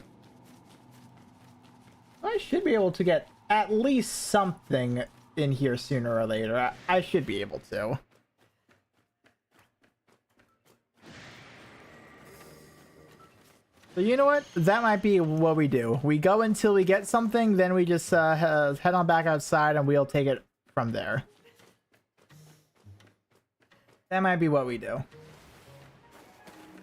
I should be able to get at least something in here sooner or later. I should be able to. So you know what? That might be what we do. We go until we get something, then we just head on back outside and we'll take it from there. That might be what we do.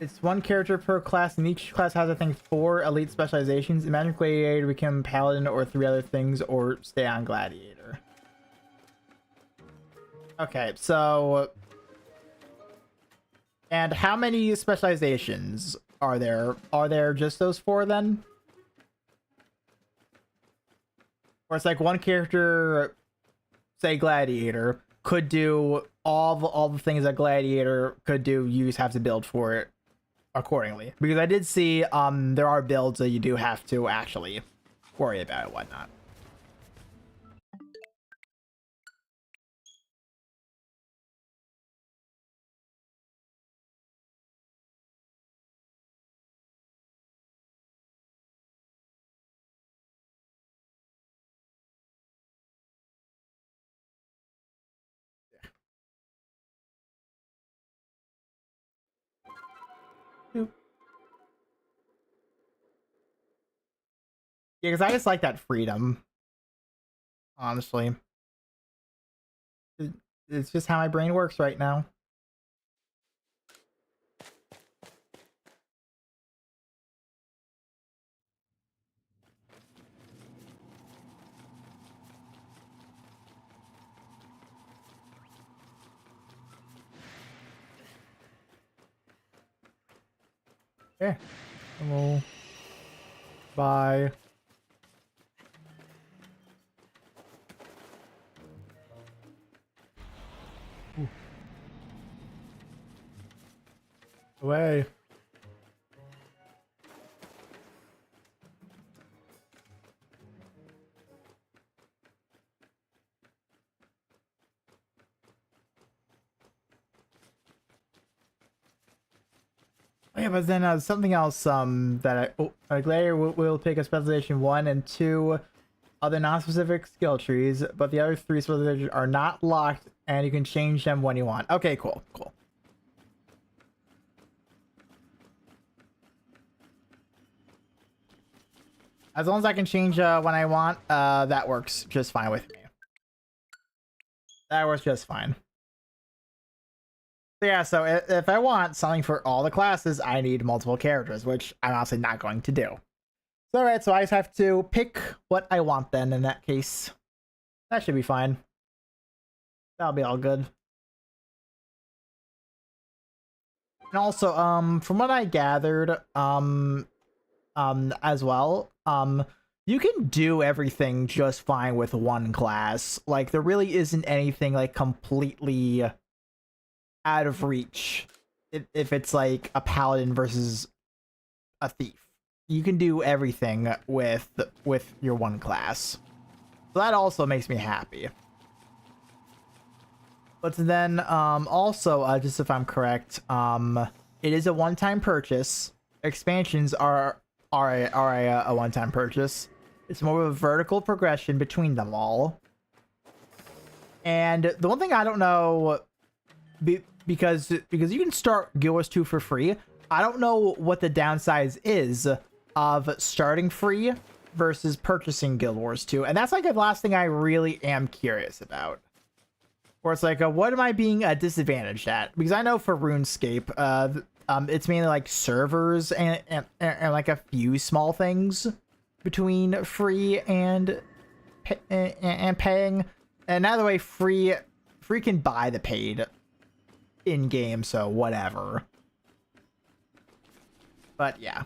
It's 1 character per class, and each class has, I think, 4 elite specializations. Imagine Gladiator, become Paladin, or 3 other things, or stay on Gladiator. Okay, so... And how many specializations are there? Are there just those 4 then? Or it's like 1 character, say Gladiator, could do all the things that Gladiator could do. You just have to build for it accordingly, because I did see there are builds that you do have to actually worry about and whatnot. Yeah, because I just like that freedom, honestly. It's just how my brain works right now. Okay. Hello. Bye. Ooh. Away. Oh, yeah, but then something else that Gladiator will take a specialization 1 and 2 other non-specific skill trees, but the other 3 specializations are not locked, and you can change them when you want. Okay, cool. As long as I can change when I want, that works just fine with me. That works just fine. So yeah, so if I want something for all the classes, I need multiple characters, which I'm honestly not going to do. So alright, so I just have to pick what I want then in that case. That should be fine. That'll be all good. And also, from what I gathered, as well, you can do everything just fine with 1 class. Like, there really isn't anything, like, completely out of reach if it's, like, a paladin versus a thief. You can do everything with your 1 class. So that also makes me happy. But then, also, just if I'm correct, it is a one-time purchase. Expansions are a one-time purchase. It's more of a vertical progression between them all. And the one thing I don't know, because you can start Guild Wars 2 for free, I don't know what the downside is of starting free versus purchasing Guild Wars 2. And that's like the last thing I really am curious about. Where it's like, what am I being disadvantaged at? Because I know for RuneScape, it's mainly like servers and like a few small things between free and paying. And either way, free can buy the paid in game, so whatever. But yeah,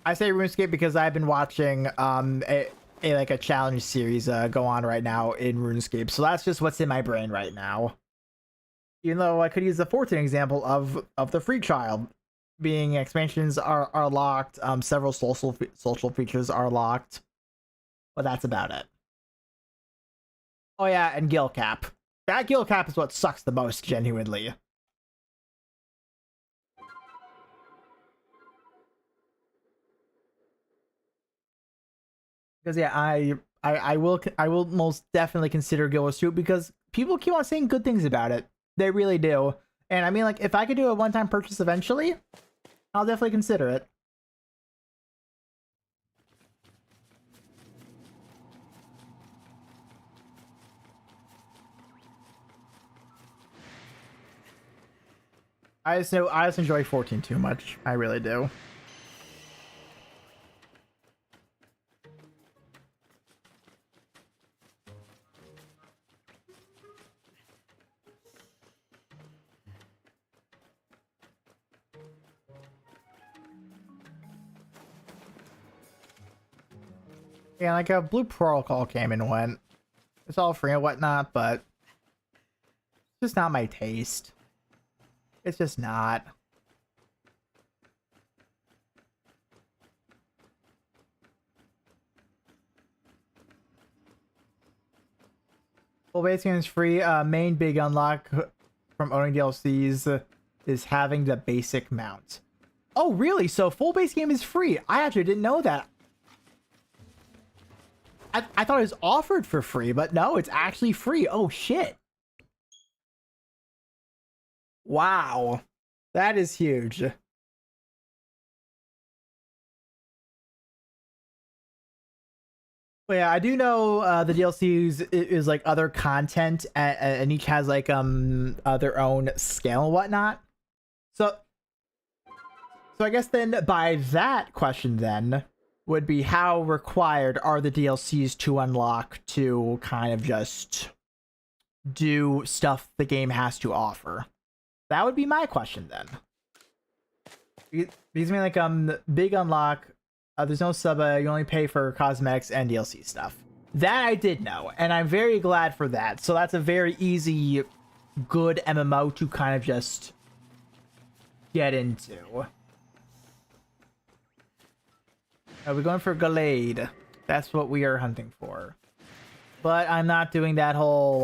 I say RuneScape because I've been watching a challenge series go on right now in RuneScape, so that's just what's in my brain right now. Even though I could use the 14 example of the free trial, being expansions are locked, several social features are locked, but that's about it. Oh yeah, and guild cap. That guild cap is what sucks the most, genuinely. Because yeah, I will most definitely consider Guild Wars 2 because people keep on saying good things about it. They really do. And I mean, like, if I could do a one-time purchase eventually, I'll definitely consider it. I just enjoy 14 too much. I really do. Yeah, like a Blue Protocol came and went. It's all free and whatnot, but it's just not my taste. It's just not. Full base game is free. Main big unlock from owning DLCs is having the basic mount. Oh, really? So full base game is free. I actually didn't know that. I thought it was offered for free, but no, it's actually free. Oh, shit. Wow. That is huge. Well, yeah, I do know the DLCs is like other content and each has like their own scale and whatnot. So I guess then by that question then would be how required are the DLCs to unlock to kind of just do stuff the game has to offer? That would be my question then. Because I mean, like big unlock, there's no sub, you only pay for cosmetics and DLC stuff. That I did know, and I'm very glad for that. So that's a very easy, good MMO to kind of just get into. We're going for Gallade. That's what we are hunting for. But I'm not doing that whole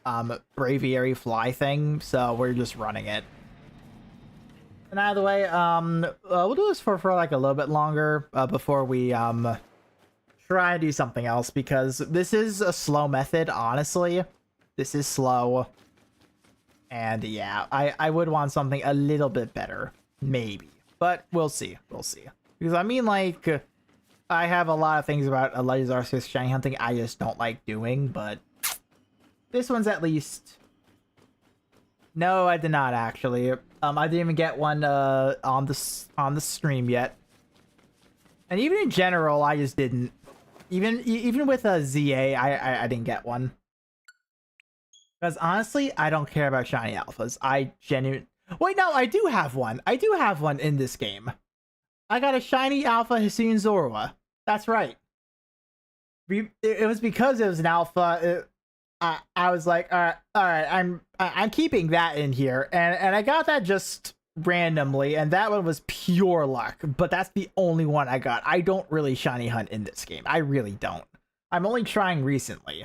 Braviary fly thing, so we're just running it. And either way, we'll do this for like a little bit longer before we try to do something else, because this is a slow method, honestly. This is slow. And yeah, I would want something a little bit better. Maybe. But we'll see. We'll see. Because I mean, like, I have a lot of things about Legends Arceus shiny hunting I just don't like doing, but this one's at least... No, I did not actually. I didn't even get one on the stream yet. And even in general, I just didn't. Even with a ZA, I didn't get one. Because honestly, I don't care about shiny alphas. Wait, no, I do have one. I do have one in this game. I got a shiny alpha Hisuian Zorua. That's right. It was because it was an alpha. I was like, all right, I'm keeping that in here, and I got that just randomly, and that one was pure luck. But that's the only one I got. I don't really shiny hunt in this game. I really don't. I'm only trying recently.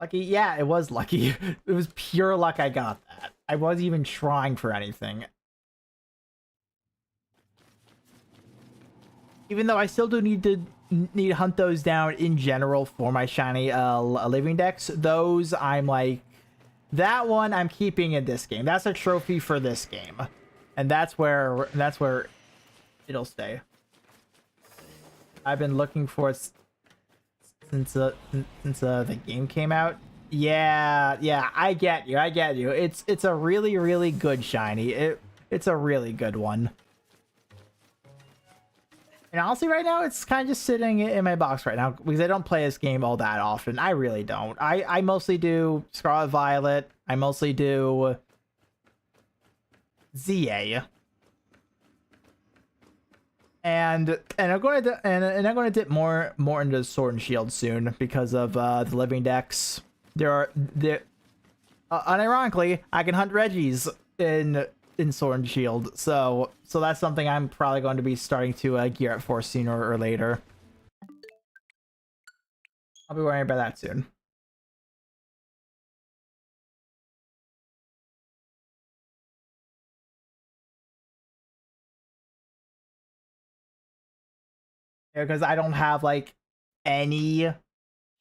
Lucky, yeah, it was lucky. It was pure luck I got that. I wasn't even trying for anything. Even though I still do need to hunt those down in general for my shiny living decks. Those I'm like, that one I'm keeping in this game. That's a trophy for this game. and that's where it'll stay. I've been looking for it since the game came out. Yeah, yeah, I get you. I get you. It's a really really good shiny. It's a really good one. And honestly, right now, it's kind of just sitting in my box right now because I don't play this game all that often. I really don't. I mostly do Scarlet Violet. I mostly do ZA. And I'm going to and I'm going to dip more into Sword and Shield soon because of the living decks. There unironically, I can hunt Reggies in Sword and Shield, so that's something I'm probably going to be starting to gear up for sooner or later. I'll be worrying about that soon. Because I don't have like any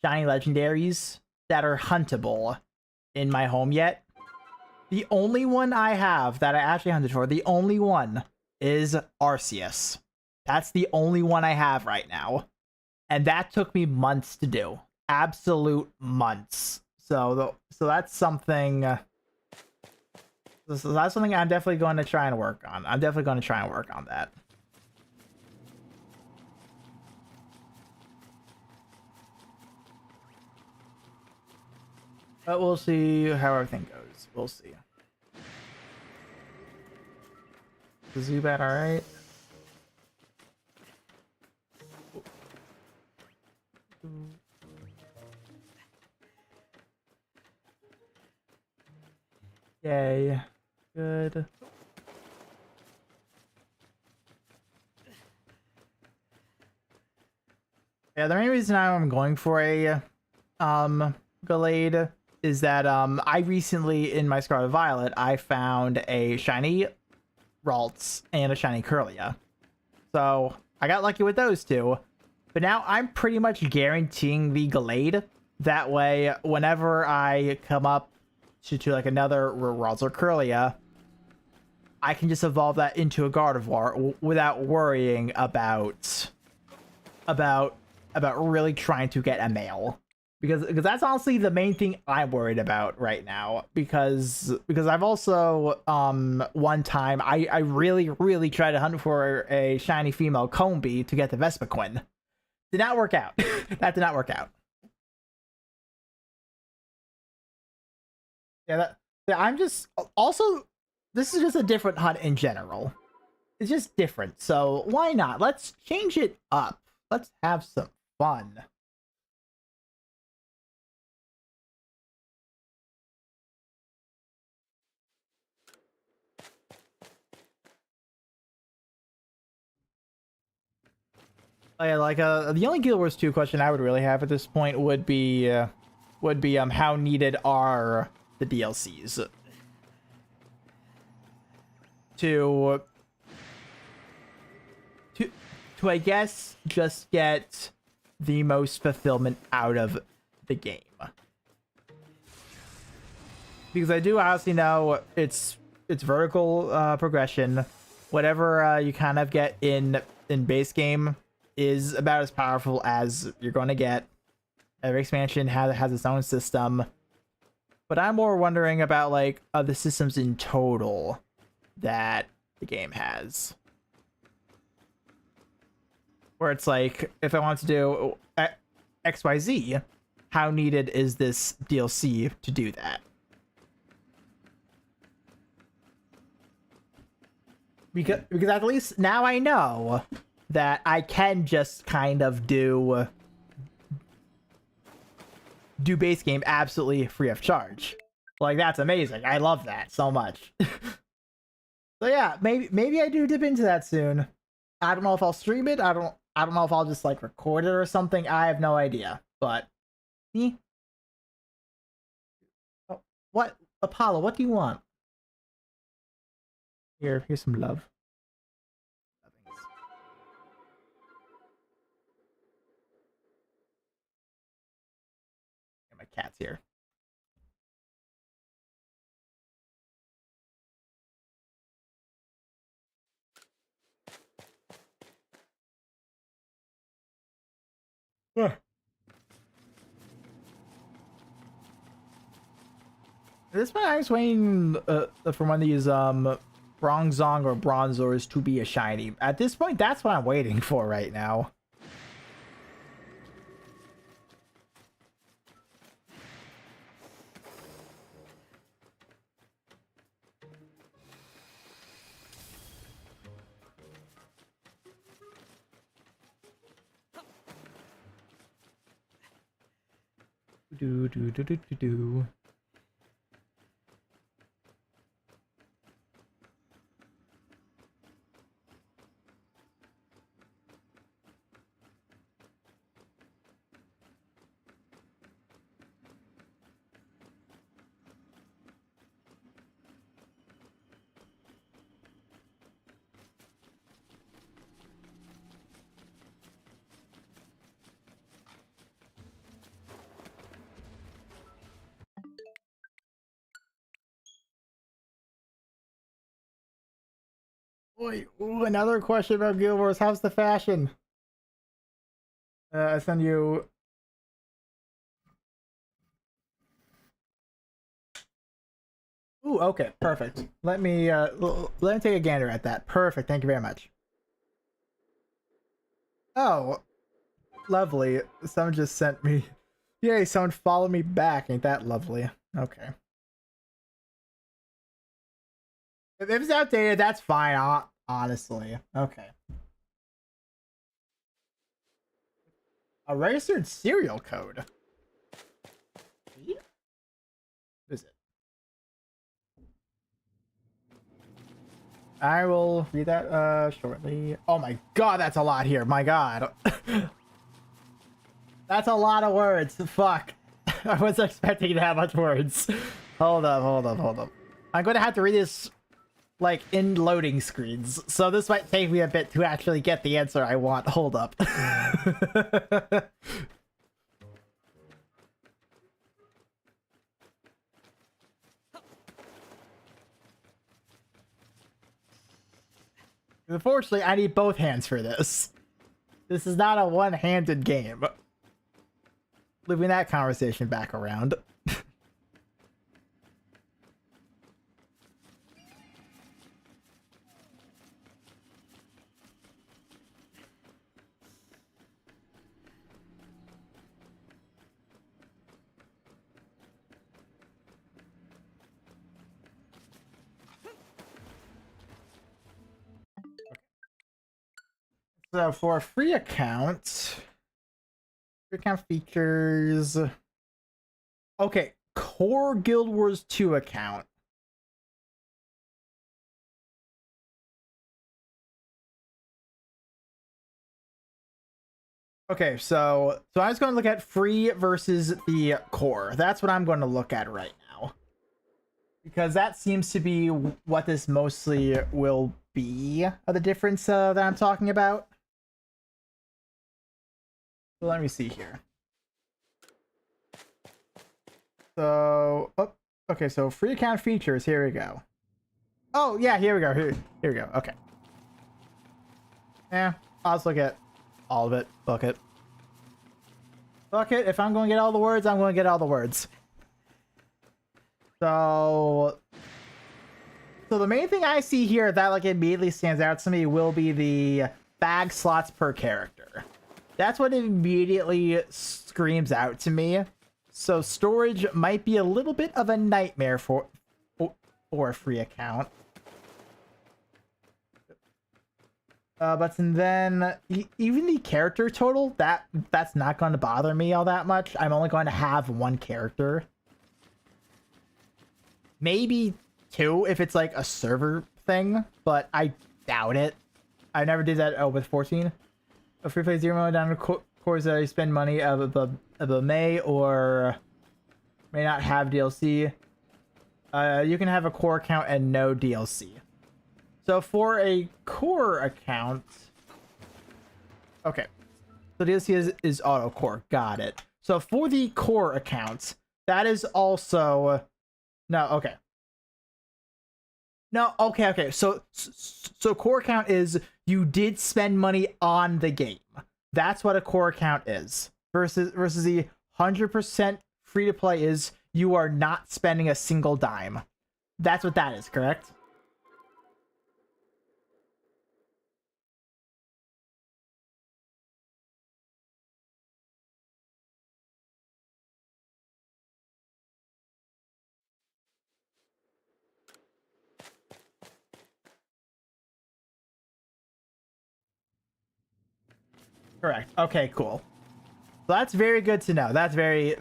shiny legendaries that are huntable in my home yet. The only one I have that I actually hunted for, the only one is Arceus. That's the only one I have right now. And that took me months to do. Absolute months. So that's something so that's something I'm definitely going to try and work on. I'm definitely going to try and work on that. But we'll see how everything goes. We'll see. The Zubat, alright? Yay. Good. Yeah, the main reason I'm going for a Gallade is that I recently in my Scarlet Violet I found a shiny Ralts and a shiny Curlia. So I got lucky with those two. But now I'm pretty much guaranteeing the Gallade. That way, whenever I come up to like another Ralts or Curlia, I can just evolve that into a Gardevoir without worrying about really trying to get a male. Because that's honestly the main thing I'm worried about right now. Because I've also one time I really tried to hunt for a shiny female Combi to get the Vespiquen. Did not work out. That did not work out. Yeah, I'm just also this is just a different hunt in general. It's just different. So why not? Let's change it up. Let's have some fun. Oh, yeah, like the only Guild Wars 2 question I would really have at this point would be how needed are the DLCs to to I guess just get the most fulfillment out of the game. Because I do honestly know it's vertical progression. Whatever you kind of get in base game is about as powerful as you're going to get. Every expansion has its own system. But I'm more wondering about like the systems in total that the game has. Where it's like, if I want to do XYZ, how needed is this DLC to do that? Because at least now I know that I can just kind of do base game absolutely free of charge. Like that's amazing. I love that so much. So yeah, maybe I do dip into that soon. I don't know if I'll stream it. I don't know if I'll just like record it or something. I have no idea. But oh, what Apollo? What do you want? Here's some love. My cat's here. At this point, I was waiting for one of these Bronzong or Bronzors to be a shiny. At this point, that's what I'm waiting for right now. Do do do do do do. Wait, ooh, another question about Guild Wars. How's the fashion? I send you. Ooh, okay, perfect. Let me take a gander at that. Perfect. Thank you very much. Oh, lovely. Someone just sent me. Yay! Someone followed me back. Ain't that lovely? Okay. If it's outdated, that's fine. Honestly, okay. A registered serial code. What is it? I will read that shortly. Oh my god, that's a lot here. My god. That's a lot of words. Fuck. I wasn't expecting that much words. Hold up. I'm going to have to read this like in loading screens, so this might take me a bit to actually get the answer I want. Hold up. Unfortunately, I need both hands for this. This is not a one-handed game. Looping that conversation back around. So for a free account features. Okay, core Guild Wars 2 account. Okay, so I was going to look at free versus the core. That's what I'm going to look at right now. Because that seems to be what this mostly will be, the difference that I'm talking about. So let me see here. So, oh, okay, so free account features, here we go. Oh, yeah, here we go, here we go, okay. Yeah, I'll just look at all of it, fuck it. Fuck it, if I'm going to get all the words, I'm going to get all the words. So the main thing I see here that like immediately stands out to me will be the bag slots per character. That's what immediately screams out to me. So storage might be a little bit of a nightmare for a free account. But then even the character total, that's not going to bother me all that much. I'm only going to have one character. Maybe two if it's like a server thing, but I doubt it. I never did that with 14. A free play 0 down to cores that you spend money of a may or may not have DLC. You can have a core account and no DLC. So for a core account, okay. So DLC is auto core. Got it. So for the core account, that is also no. Okay. No. Okay. So core account is you did spend money on the game. That's what a core account is. Versus the 100% free to play is you are not spending a single dime. That's what that is, correct? Correct. Okay, cool. So that's very good to know. That's very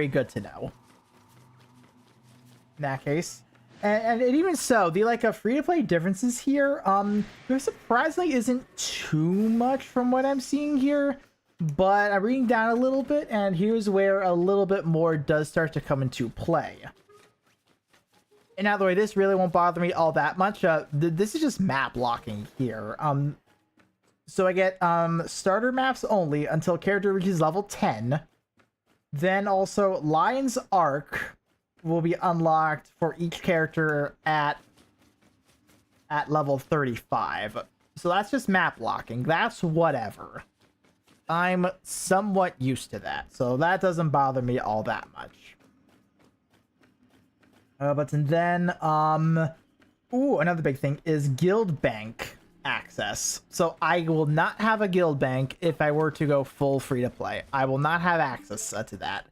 good to know. In that case. And even so, the like free-to-play differences here, there surprisingly isn't too much from what I'm seeing here. But I'm reading down a little bit, and here's where a little bit more does start to come into play. And now the way, this really won't bother me all that much. This is just map locking here. So I get starter maps only until character reaches level 10. Then also Lion's Arc will be unlocked for each character at level 35. So that's just map locking. That's whatever. I'm somewhat used to that, so that doesn't bother me all that much. But then, ooh, another big thing is guild bank access. So I will not have a guild bank if I were to go full free to play. I will not have access to that.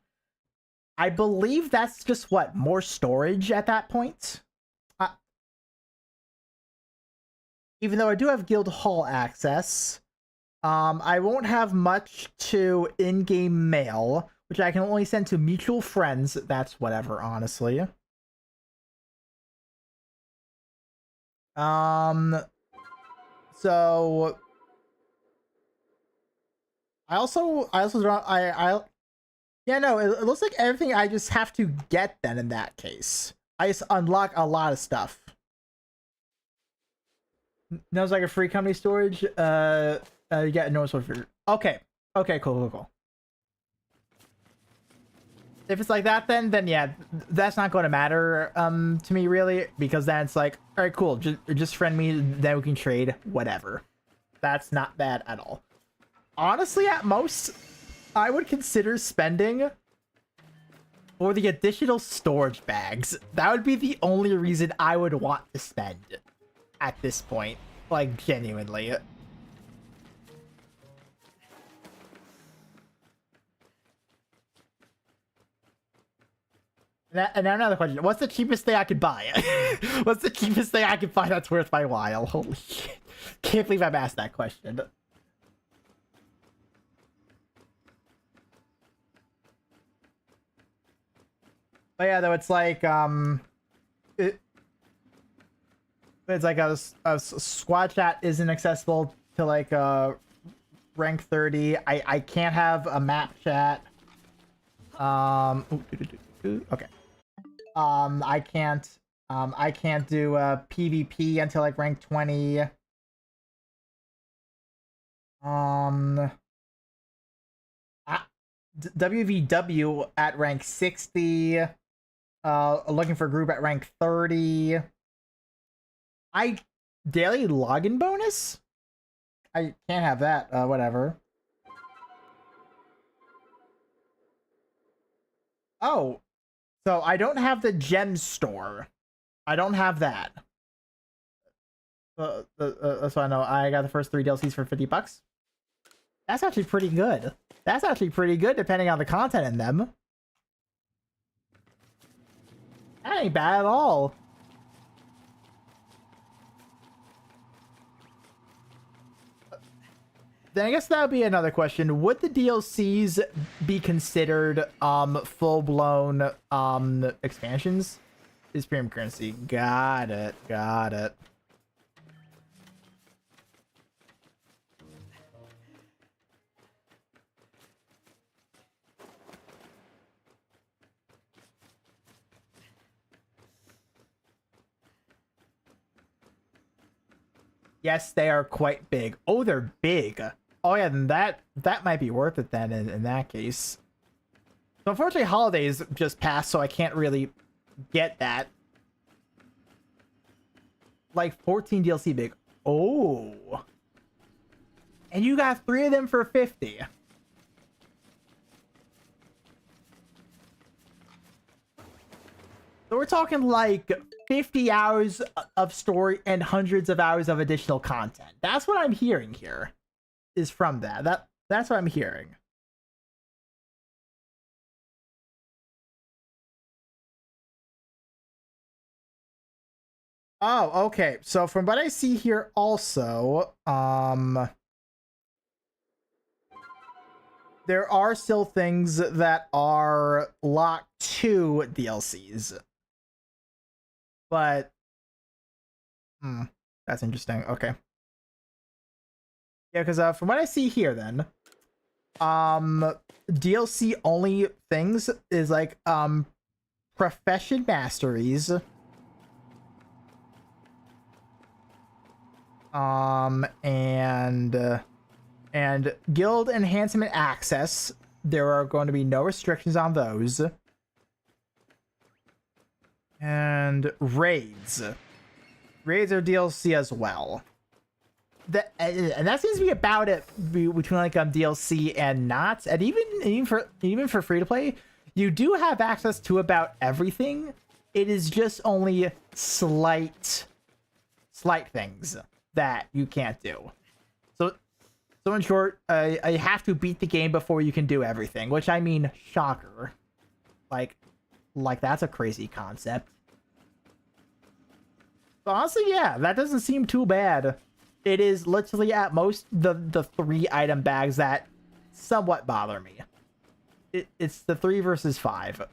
I believe that's just what, more storage at that point. Even though I do have guild hall access, I won't have much to in-game mail, which I can only send to mutual friends. That's whatever, honestly. So I also don't, yeah, no, it looks like everything I just have to get then in that case. I just unlock a lot of stuff. That was like a free company storage. You get no for. Okay. Okay, cool. If it's like that, then yeah, that's not going to matter to me really, because then it's like, all right, cool, just friend me, then we can trade, whatever. That's not bad at all. Honestly, at most, I would consider spending for the additional storage bags. That would be the only reason I would want to spend at this point, like genuinely. And now another question. What's the cheapest thing I could buy? What's the cheapest thing I could buy that's worth my while? Holy shit. Can't believe I've asked that question. But yeah, though, it's like, it's like a squad chat isn't accessible to like rank 30. I can't have a map chat. Okay. I can't do PvP until like rank 20. WVW at rank 60. Looking for group at rank 30. Daily login bonus? I can't have that. Whatever. Oh, so I don't have the gem store. I don't have that. So I know I got the first 3 DLCs for $50. That's actually pretty good. That's actually pretty good depending on the content in them. That ain't bad at all. Then I guess that would be another question. Would the DLCs be considered full-blown expansions? Is premium currency. Got it. Yes, they are quite big. Oh, they're big. Oh yeah, then that might be worth it then in that case. So unfortunately, holidays just passed, so I can't really get that. Like 14 DLC big. Oh. And you got 3 of them for 50. So we're talking like 50 hours of story and hundreds of hours of additional content. That's what I'm hearing here. Is from that. That's what I'm hearing. Oh, okay. So from what I see here also, there are still things that are locked to DLCs. But that's interesting. Okay. Yeah, because from what I see here then, DLC only things is like profession masteries, and guild enhancement access. There are going to be no restrictions on those. And raids are DLC as well. And that seems to be about it between like DLC and not. And even for free to play, you do have access to about everything. It is just only slight things that you can't do. So in short, you have to beat the game before you can do everything. Which, I mean, shocker. Like that's a crazy concept. But honestly, yeah, that doesn't seem too bad. It is literally at most the 3 item bags that somewhat bother me. It's the 3 versus 5.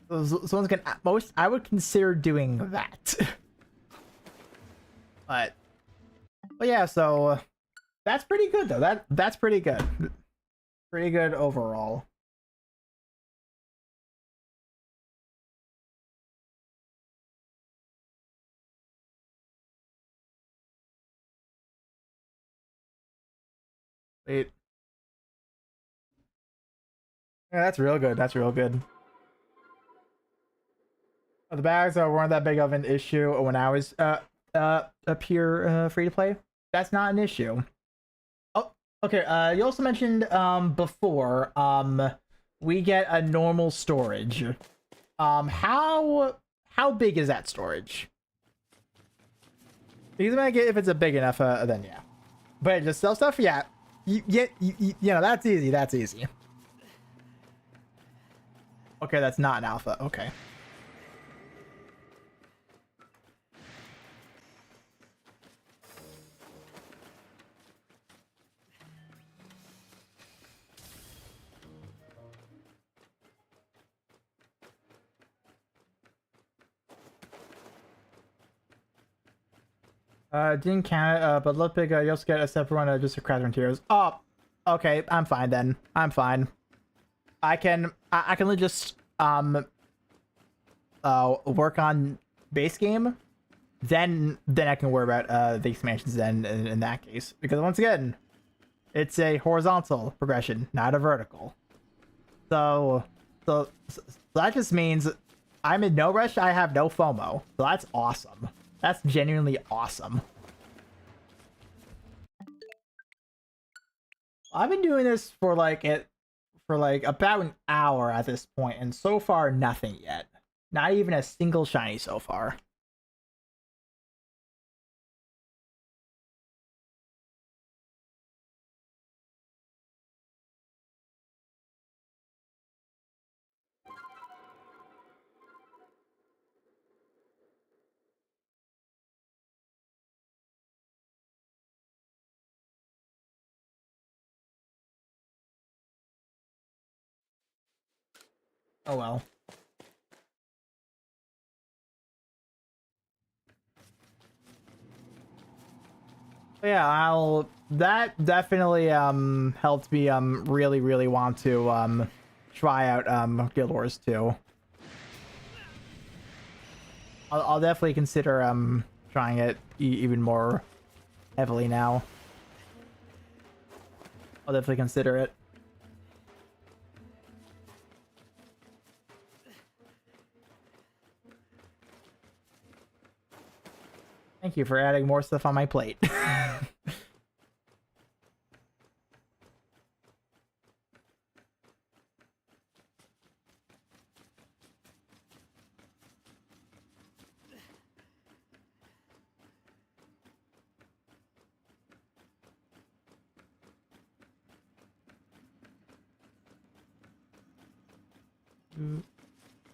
So once again, at most, I would consider doing that. but yeah, so that's pretty good though. That's pretty good. Pretty good overall. Wait. Yeah, that's real good. That's real good. The bags weren't that big of an issue when I was up here free to play. That's not an issue. Oh, okay. You also mentioned before we get a normal storage. How big is that storage? Because if it's a big enough, then yeah. But just sell stuff, yeah. You know, that's easy. That's easy. Okay, that's not an alpha. Okay. Didn't count it, but look big, you also get a separate one, just a craft materials. Oh, okay, I'm fine then. I'm fine. I can just work on base game, then I can worry about the expansions then in that case, because once again, it's a horizontal progression, not a vertical. So that just means I'm in no rush. I have no FOMO, so that's awesome. That's genuinely awesome. I've been doing this for like about an hour at this point, and so far nothing yet. Not even a single shiny so far. Oh well. Yeah, that definitely helped me really want to try out Guild Wars 2. I'll definitely consider trying it even more heavily now. I'll definitely consider it. Thank you for adding more stuff on my plate. Oh,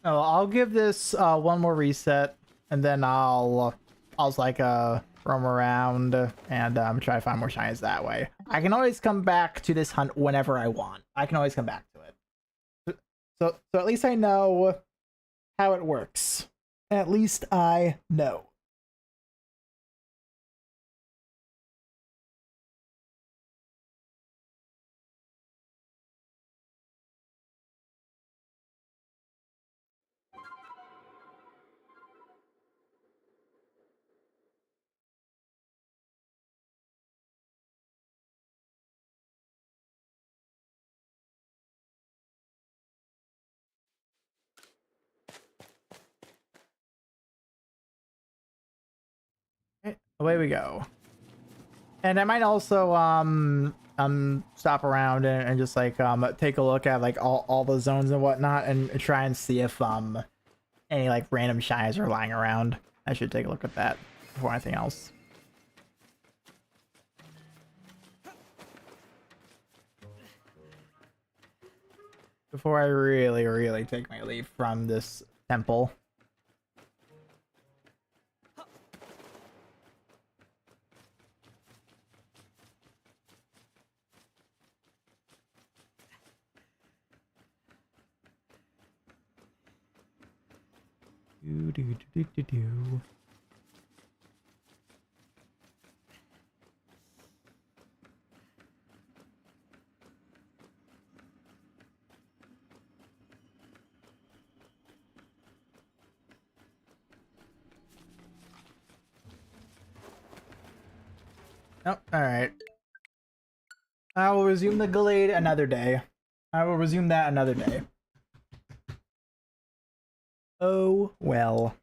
I'll give this one more reset, and then I'll just, like roam around and try to find more shinies that way. I can always come back to this hunt whenever I want. I can always come back to it. So at least I know how it works. At least I know. Okay, away we go. And I might also stop around and just like take a look at like all the zones and whatnot and try and see if any like random shinies are lying around. I should take a look at that before anything else. Before I really take my leave from this temple. Do. Oh, alright. I will resume the Gallade another day. I will resume that another day. Oh, well.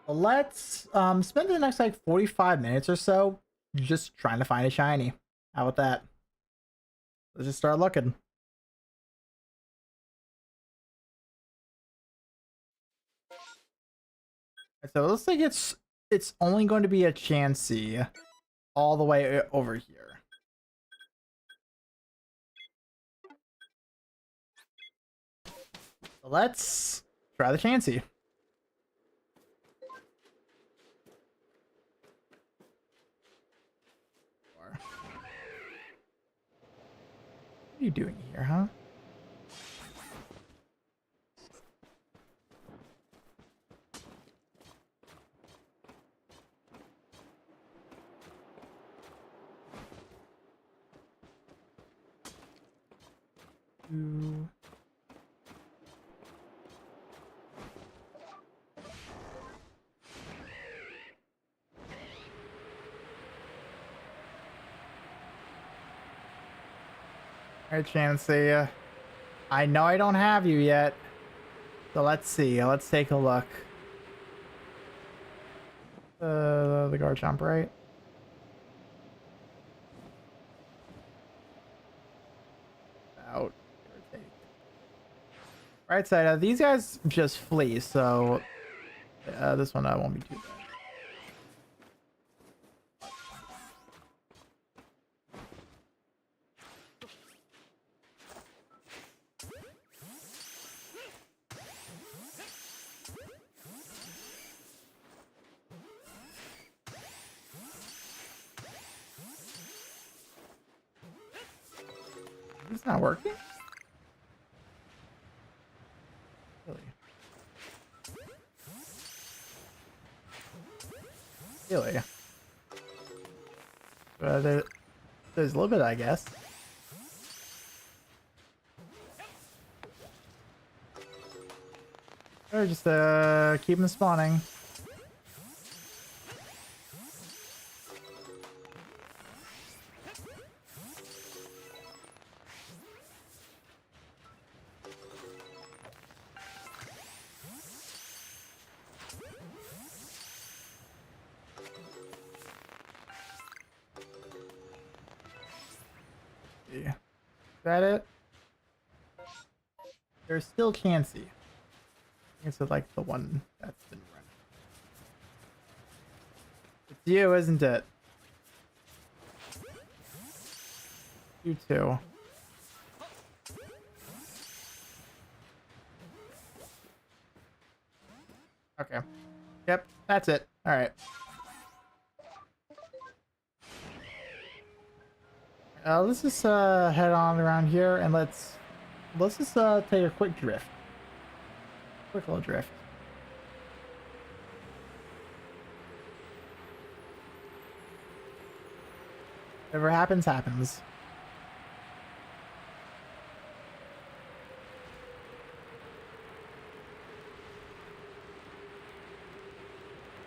Let's spend the next like 45 minutes or so just trying to find a shiny. How about that? Let's just start looking. So it looks like it's only going to be a Chansey all the way over here. So let's try the Chansey. What are you doing here, huh? Ooh. Alright, Chansey. I know I don't have you yet. So let's see. Let's take a look. The Garchomp, right? Out. Right side. These guys just flee, so this one won't be too bad. It's not working? Really? Really? There's a little bit, I guess. Or just keep them spawning. Is that it? There's still Chansey. It's like the one that's been run. It's you, isn't it? You too. Okay. Yep, that's it. All right. Let's just head on around here and let's just take a quick drift. Quick little drift. Whatever happens, happens.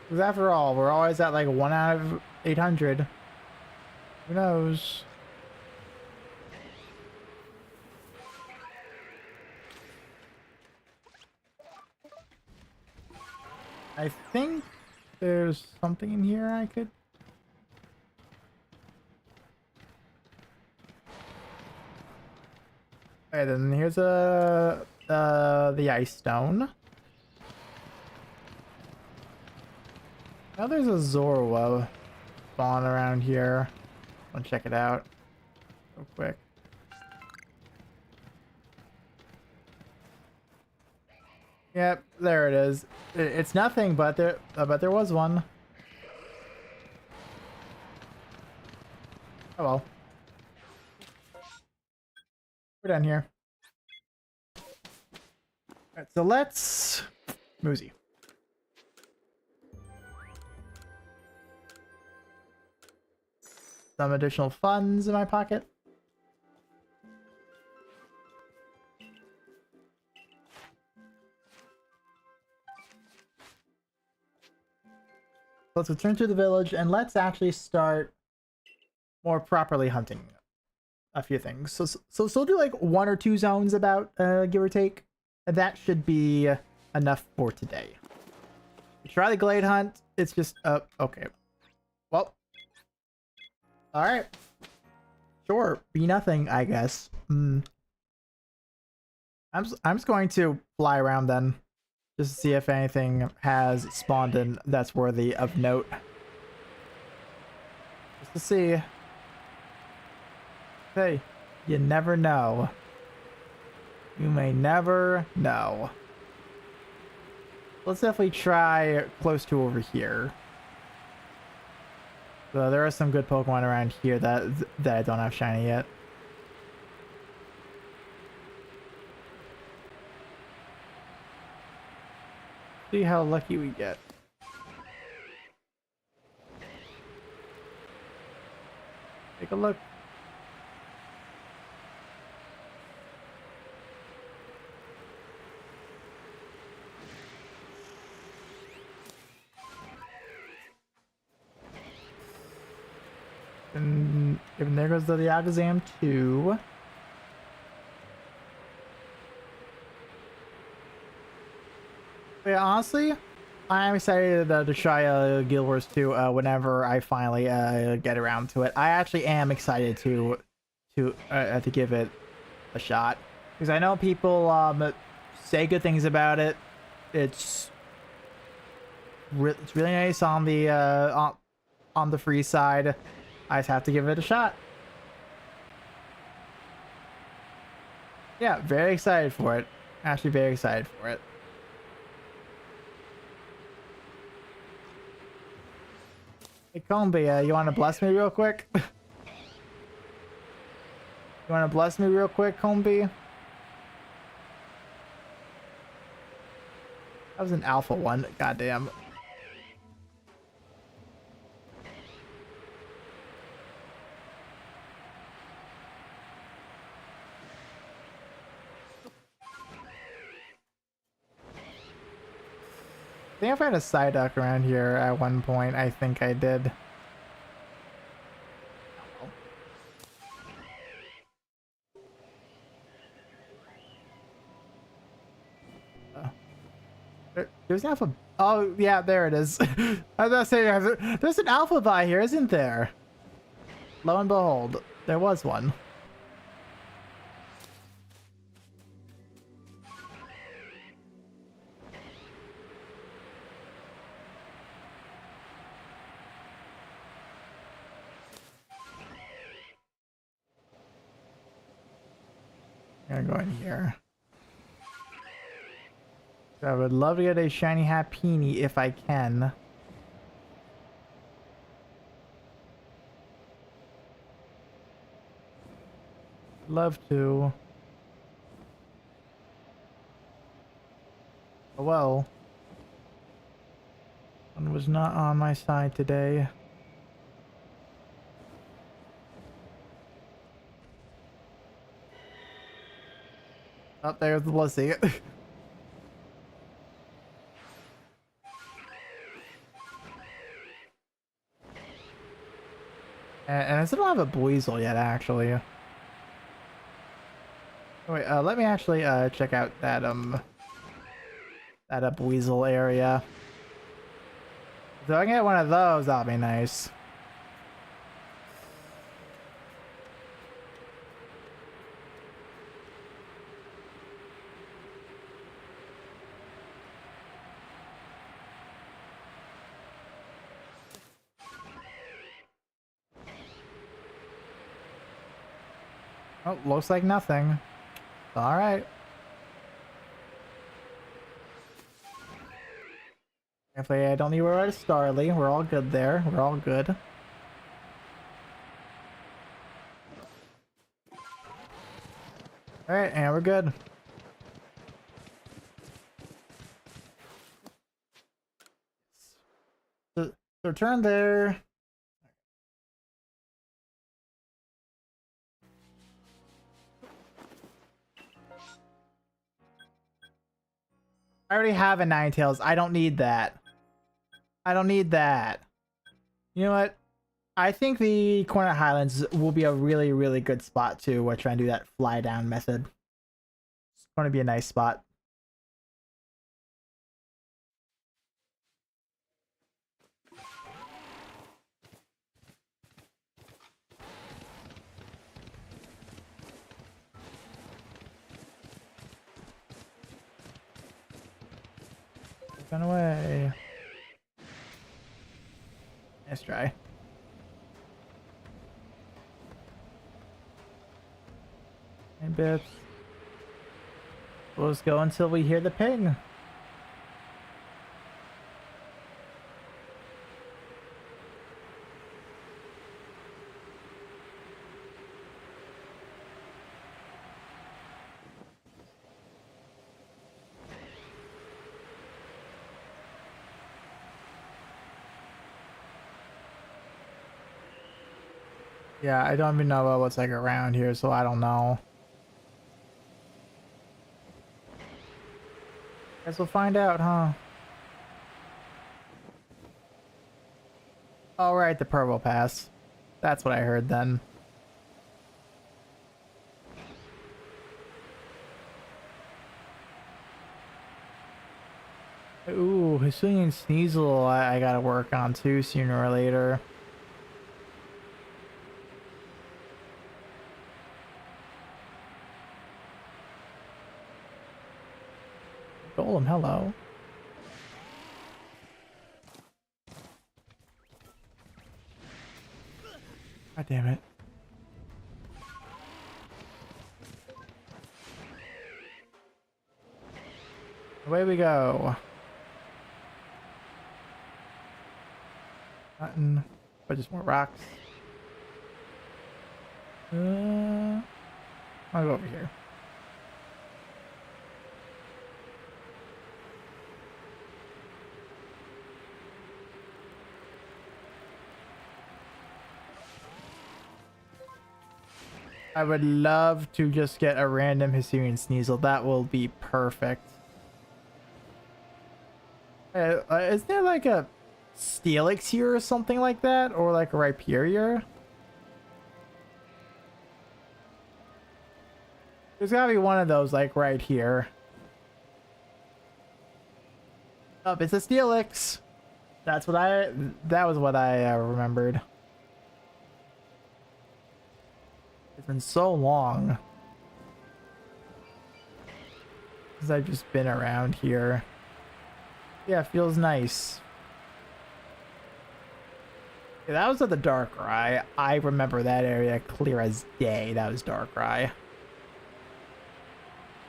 Because after all, we're always at like 1 out of 800. Who knows? I think there's something in here I could... Okay, then here's the ice stone. Now there's a Zorua spawn around here. I'll check it out real quick. Yep, there it is. It's nothing, but there was one. Oh well. We're done here. Alright, so let's... Moozy. Some additional funds in my pocket. Let's return to the village and let's actually start more properly hunting a few things. So do like 1 or 2 zones about, give or take. And that should be enough for today. Try the Gallade hunt. It's just, okay. Well. Alright. Sure. Be nothing, I guess. I'm just going to fly around then. Just to see if anything has spawned in that's worthy of note. Just to see. Hey, you never know. You may never know. Let's definitely try close to over here. So there are some good Pokemon around here that I don't have shiny yet. See how lucky we get. Take a look. And there goes the Alakazam 2. Yeah, honestly, I'm excited to try Guild Wars 2 whenever I finally get around to it. I actually am excited to give it a shot because I know people say good things about it. It's really nice on the free side. I just have to give it a shot. Yeah, very excited for it. Actually, very excited for it. Hey, Combi, you want to bless me real quick? You want to bless me real quick, Combi? That was an alpha one. Goddamn. I think I've had a Psyduck around here at one point. I think I did. There's an alpha. Oh, yeah, there it is. I was about to say, there's an alpha by here, isn't there? Lo and behold, there was one. I'm gonna go in here. I would love to get a shiny Happiny if I can. Love to. Oh well. One was not on my side today. Oh, there's the blessing. And I still don't have a Buizel yet, actually. Oh, wait, let me actually check out that Buizel area. If I can get one of those, that'll be nice. Oh, looks like nothing. All right. Hopefully I don't need to worry about Starly. We're all good there. We're all good. All right, and we're good. So turn there. I already have a Ninetales. I don't need that. I don't need that. You know what? I think the Corner Highlands will be a really, really good spot to try and do that fly down method. It's going to be a nice spot. Run away. Nice try. Hey, Bips. We'll just go until we hear the ping. Yeah, I don't even know what's like around here, so I don't know. Guess we'll find out, huh? All right, the Purple Pass. That's what I heard then. Ooh, Hisuian Sneasel I gotta work on too sooner or later. Golem, hello. God damn it. Away we go. Nothing, but just more rocks. I'll go over here. I would love to just get a random Hisuian Sneasel. That will be perfect. Is there like a Steelix here or something like that? Or like a Rhyperior? There's gotta be one of those like right here. Oh, it's a Steelix. That was what I remembered. It's been so long since I've just been around here. Yeah, it feels nice. Yeah, that was at the Darkrai. I remember that area clear as day. That was Darkrai.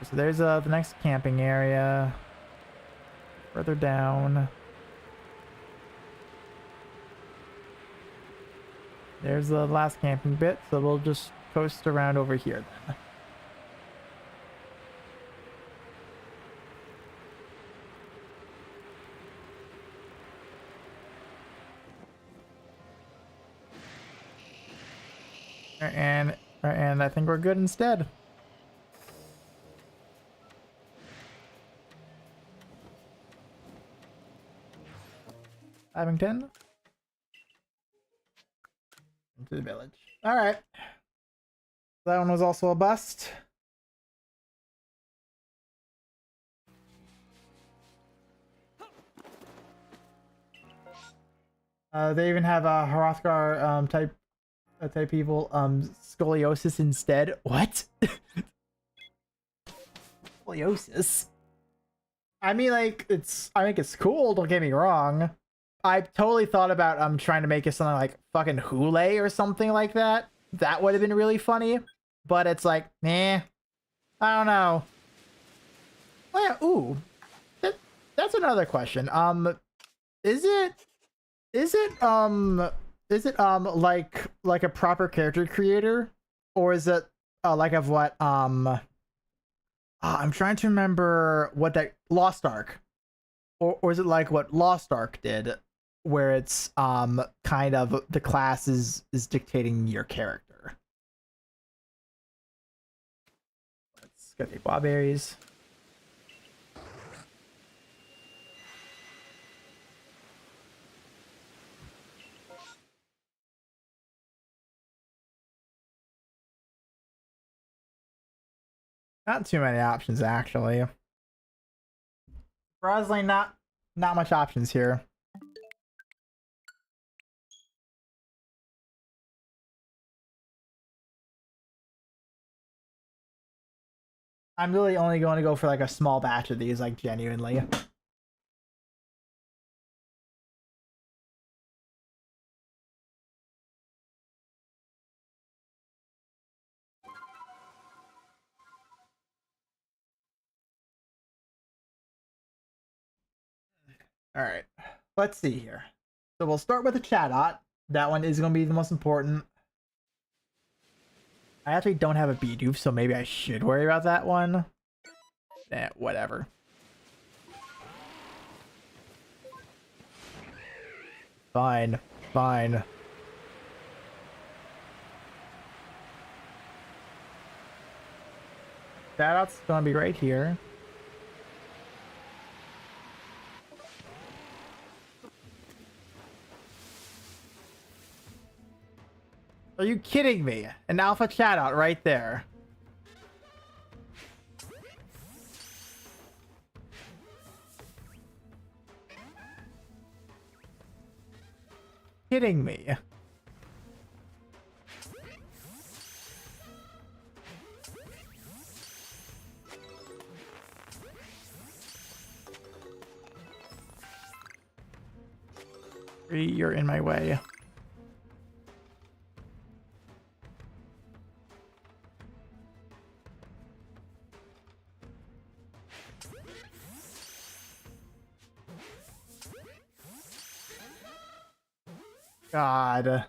So there's the next camping area. Further down. There's the last camping bit, so we'll just coast around over here then. And I think we're good instead. Abington. Into the village. All right. That one was also a bust. They even have a Hrothgar type people scoliosis instead. What? Scoliosis? I mean, like, I think it's cool, don't get me wrong. I totally thought about trying to make it something like fucking Hule or something like that. That would have been really funny. But it's like, I don't know. Oh yeah, ooh. That's another question. Is it like a proper character creator, or is it like of what I'm trying to remember what that Lost Ark, or is it like what Lost Ark did, where it's kind of the class is dictating your character. Let's go take wild berries. Not too many options, actually. Surprisingly, not much options here. I'm really only going to go for like a small batch of these, like genuinely. All right, let's see here. So we'll start with the Chatot. That one is going to be the most important. I actually don't have a Bidoof, so maybe I should worry about that one. Whatever. Fine. Fine. Chatot's going to be right here. Are you kidding me? An alpha Chatot right there. Kidding me. You're in my way. God.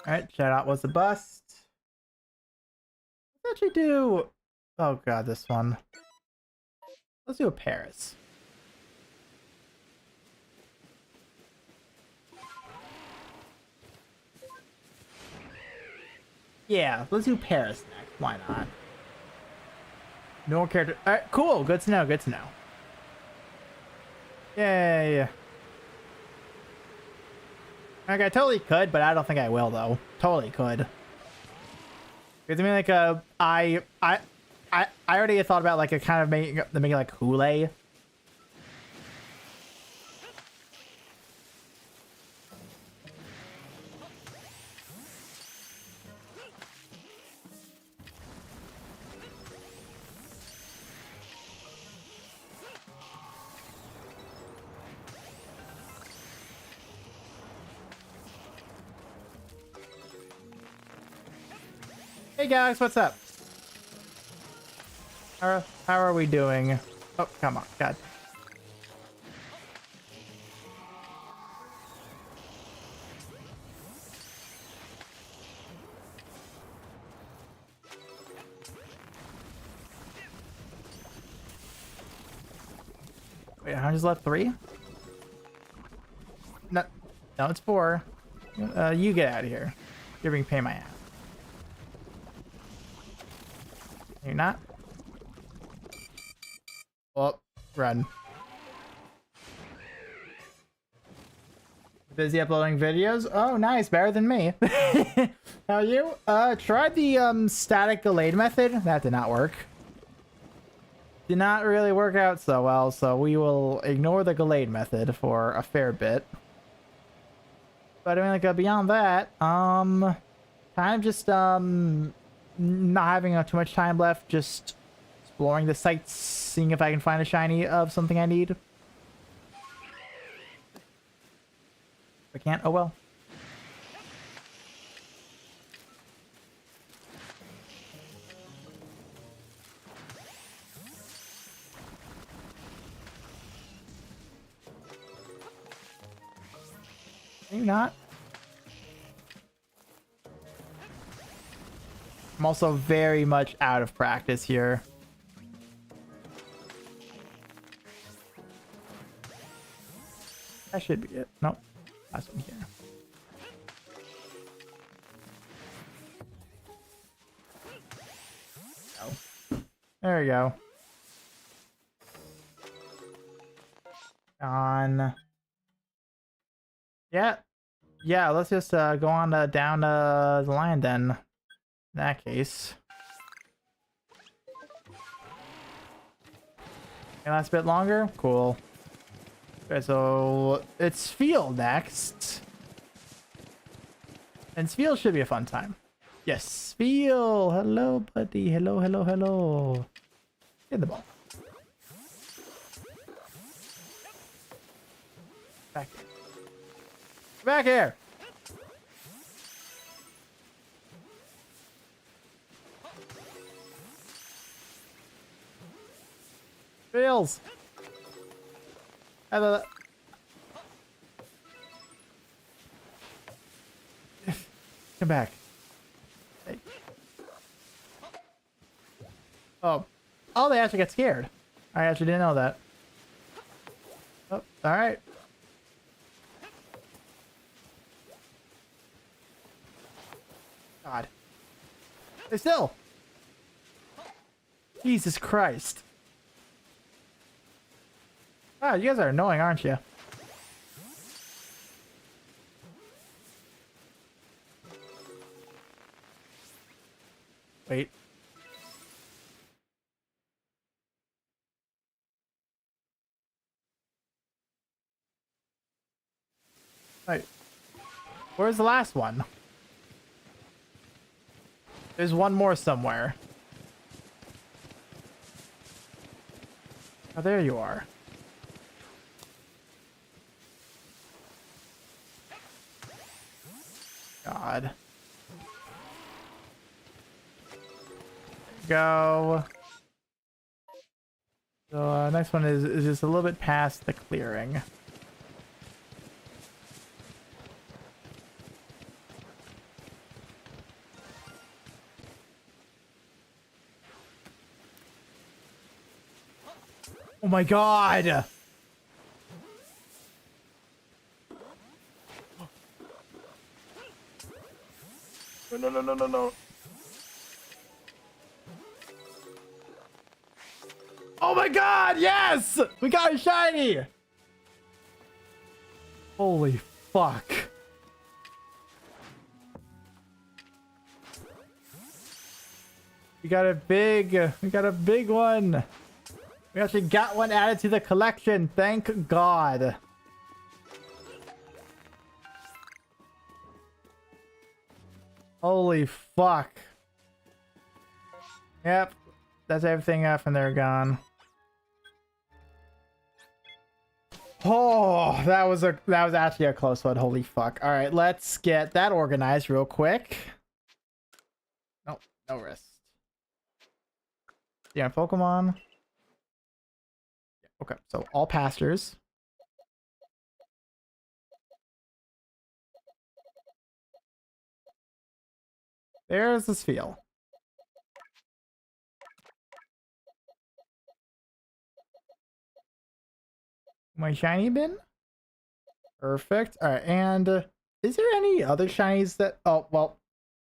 Alright, Chatot was a bust. Let's actually do... Oh god, this one. Let's do a Paris. Yeah, let's do Paris next. Why not? No character... Alright, cool. Good to know, good to know. Yay. Like, I totally could, but I don't think I will, though. Totally could. Because I mean, like, I already thought about, like, a kind of making like Hule. Hey guys, what's up? How are we doing? Oh, come on, God. Wait, how many's left? 3? No, no, it's 4. You get out of here. You're being pain my ass. You're not? Well, run. Busy uploading videos? Oh, nice. Better than me. How are you? Tried the static Gallade method. That did not work. Did not really work out so well, so we will ignore the Gallade method for a fair bit. But I mean, like, beyond that, kind of just, not having too much time left, just exploring the sites, seeing if I can find a shiny of something I need. If I can't, oh well. Maybe not. I'm also very much out of practice here. That should be it. Nope. Last one here. Oh. There we go. On. Yeah. Yeah, let's just go on down the line then. In that case. Okay, last bit longer? Cool. Okay, so it's Field next. And Field should be a fun time. Yes, Field! Hello, buddy. Hello, hello, hello. Get the ball. Back here. Back here! Fields! Come back. Hey. Oh. Oh, they actually got scared. I actually didn't know that. Oh, alright. God. Stay still! Jesus Christ. Wow, you guys are annoying, aren't you? Wait. Wait. Where's the last one? There's one more somewhere. Oh, there you are. God. Go. So next one is just a little bit past the clearing. Oh my God! No, no, no, no, no. Oh my God, yes! We got a shiny! Holy fuck. We got a big one. We actually got one added to the collection. Thank God. Holy fuck. Yep. That's everything from there gone. Oh, that was actually a close one. Holy fuck. All right, let's get that organized real quick. Nope, No wrist. Yeah, Pokemon. Okay, so all pastors. There's the Spheal. My shiny bin? Perfect. Alright, and is there any other shinies that... Oh, well,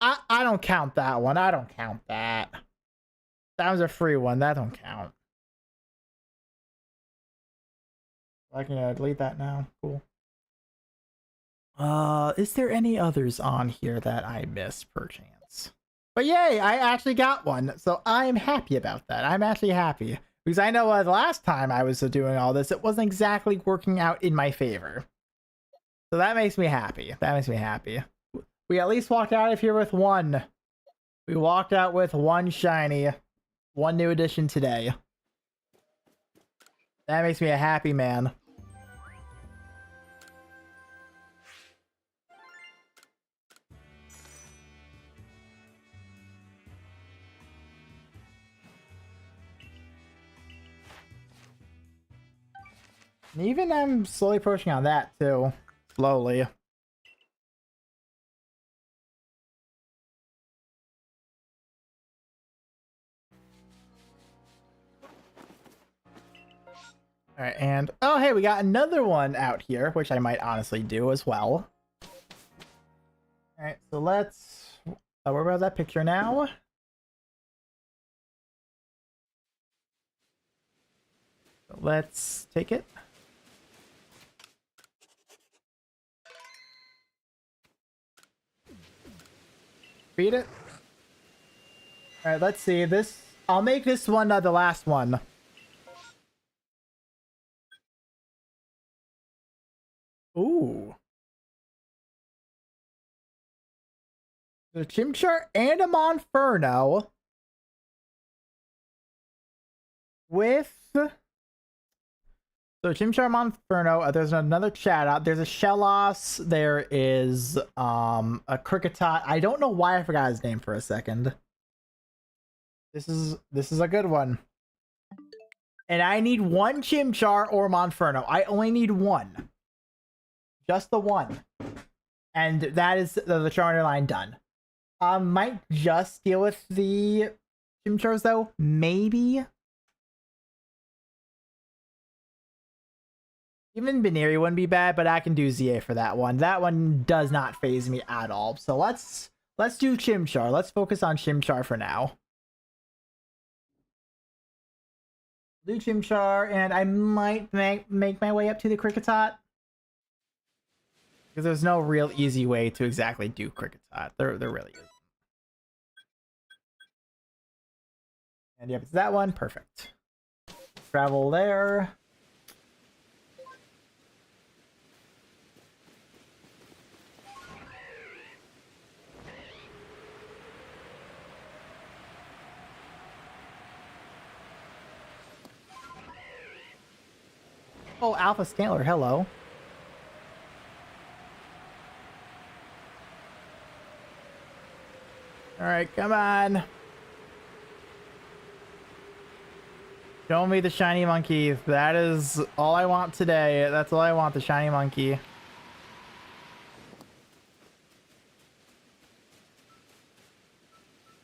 I don't count that one. I don't count that. That was a free one. That don't count. I can delete that now. Cool. Is there any others on here that I missed, perchance? But yay, I actually got one, so I'm happy about that. I'm actually happy. Because I know the last time I was doing all this, it wasn't exactly working out in my favor. So that makes me happy. That makes me happy. We at least walked out of here with one. We walked out with one shiny. One new edition today. That makes me a happy man. And even I'm slowly approaching on that too. Slowly. Alright, and oh hey, we got another one out here, which I might honestly do as well. Alright, so let's worry about that picture now. So let's take it. Beat it. Alright, let's see. This I'll make this one the last one. Ooh. The Chimchar and a Monferno with so Chimchar Monferno, there's another chat out. There's a Shellos, there is a Kricketot. I don't know why I forgot his name for a second. This is a good one. And I need one Chimchar or Monferno. I only need one. Just the one. And that is the Charter line done. Might just deal with the Chimchars though. Maybe. Even Baneri wouldn't be bad, but I can do ZA for that one. That one does not phase me at all. So let's do Chimchar. Let's focus on Chimchar for now. Do Chimchar, and I might make my way up to the Kricketot. Because there's no real easy way to exactly do Kricketot. There really is. And yep, it's that one. Perfect. Travel there. Oh, Alpha Scantler, hello. Alright, come on. Show me the shiny monkey. That is all I want today. That's all I want, the shiny monkey. Of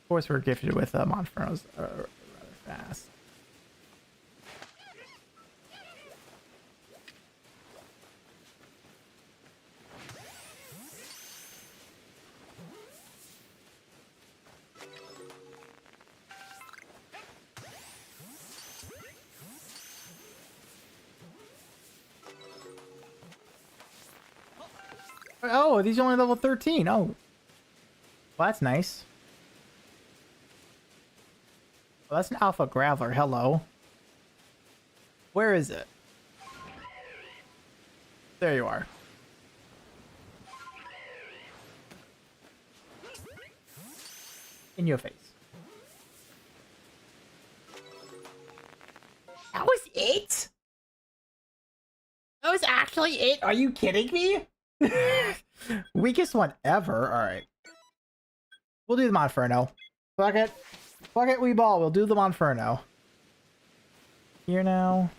course, we're gifted with Monfernos rather fast. Oh, these are only level 13. Oh. Well, that's nice. Well, that's an Alpha Graveler. Hello. Where is it? There you are. In your face. That was it? That was actually it? Are you kidding me? Weakest one ever. All right. We'll do the Monferno. Fuck it. Fuck it, we ball. We'll do the Monferno. Here now.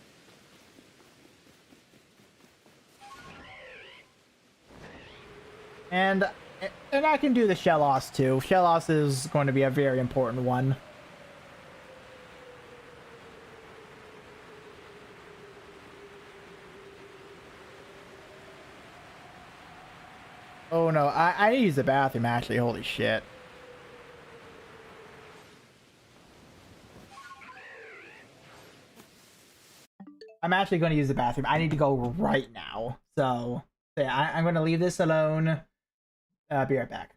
And I can do the Shellos too. Shellos is going to be a very important one. Oh no, I need to use the bathroom actually, holy shit. I'm actually going to use the bathroom. I need to go right now. So yeah, I'm going to leave this alone. Be right back.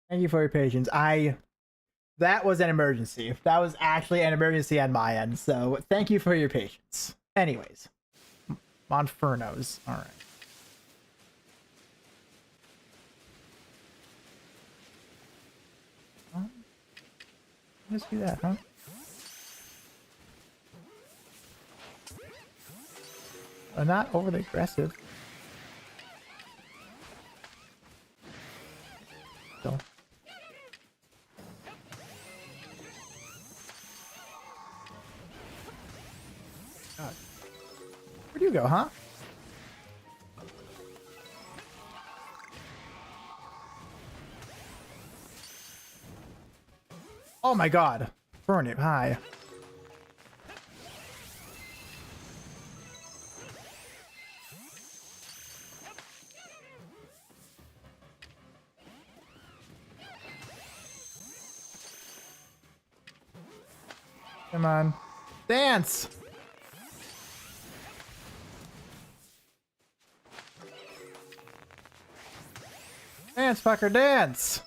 Thank you for your patience. That was an emergency. That was actually an emergency on my end. So thank you for your patience. Anyways, Monfernos. All right. Just do that, huh? Not overly aggressive. Still. God. Where'd you go, huh? Oh my god. Burn it. Hi. Come on. Dance! Dance, fucker, dance!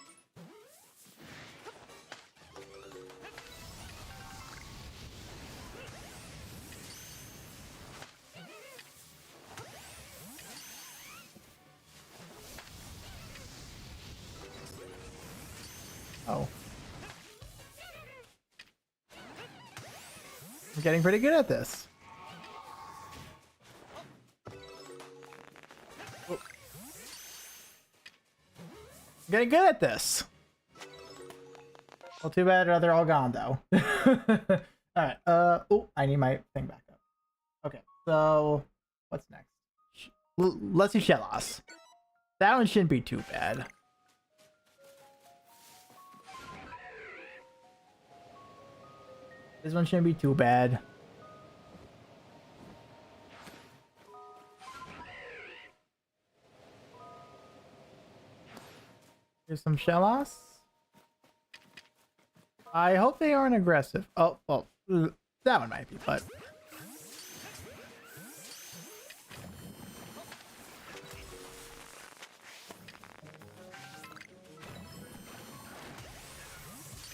Oh. I'm getting pretty good at this. Oh. I'm getting good at this. Well, too bad they're all gone, though. Alright, oh, I need my thing back up. Okay, so, what's next? Let's do Shellos. That one shouldn't be too bad. This one shouldn't be too bad. Here's some Shellos. I hope they aren't aggressive. Oh, well, that one might be, but...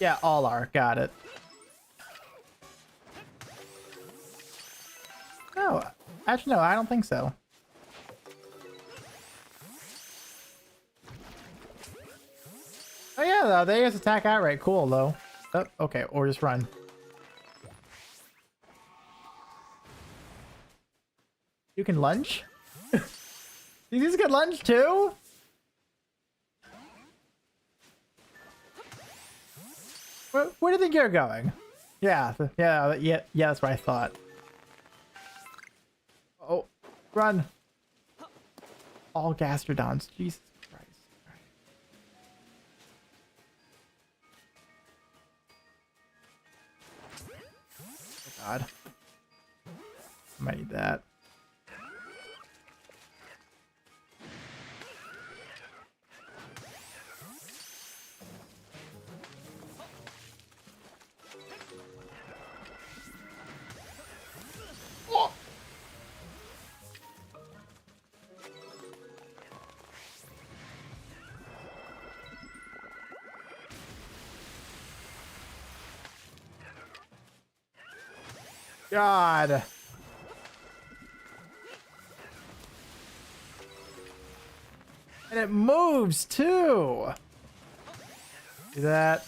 Yeah, all are. Got it. No, actually, no, I don't think so. Oh yeah, though, they just attack outright. Cool, though. Oh, okay, or just run. You can lunge? These can lunge too? Where do you think you're going? Yeah, that's what I thought. Oh, run. All Gastrodons, Jesus Christ. Oh god. I might need that. God. And it moves too. See that?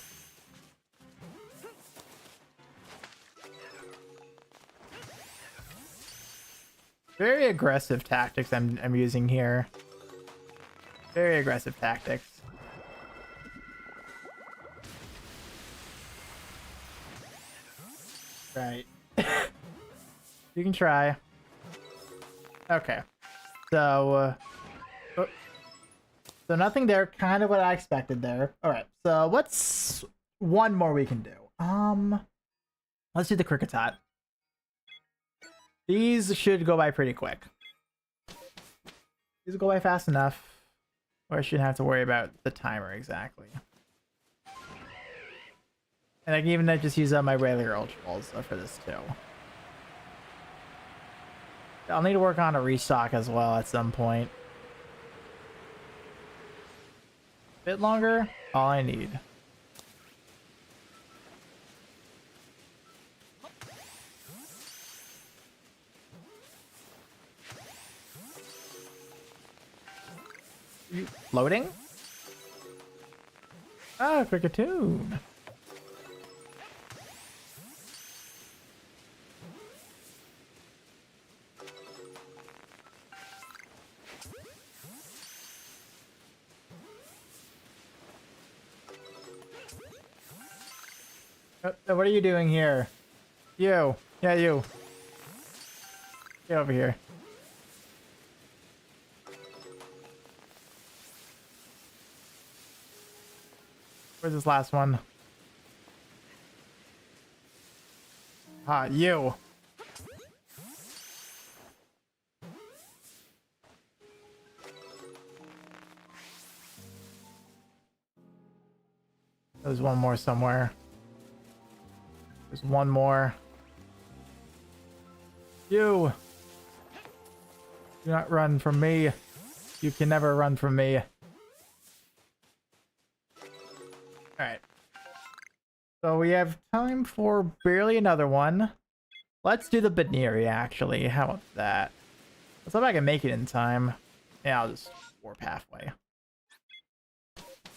Very aggressive tactics I'm using here. Very aggressive tactics. Right. You can try. Okay. So, so nothing there. Kind of what I expected there. All right. So what's one more we can do? Let's do the Kricketot. These should go by pretty quick. These will go by fast enough, or I shouldn't have to worry about the timer exactly. And I can even just use up my regular Ultra for this too. I'll need to work on a restock as well at some point. Bit longer? all I need. Loading? Ah, Cricketune. What are you doing here? You. Yeah, you. Get over here. Where's this last one? Ah, you. There's one more somewhere. There's one more. You. Do not run from me. You can never run from me. Alright. So we have time for barely another one. Let's do the Baneri, actually. How about that? Let's see if I can make it in time. Yeah, I'll just warp halfway.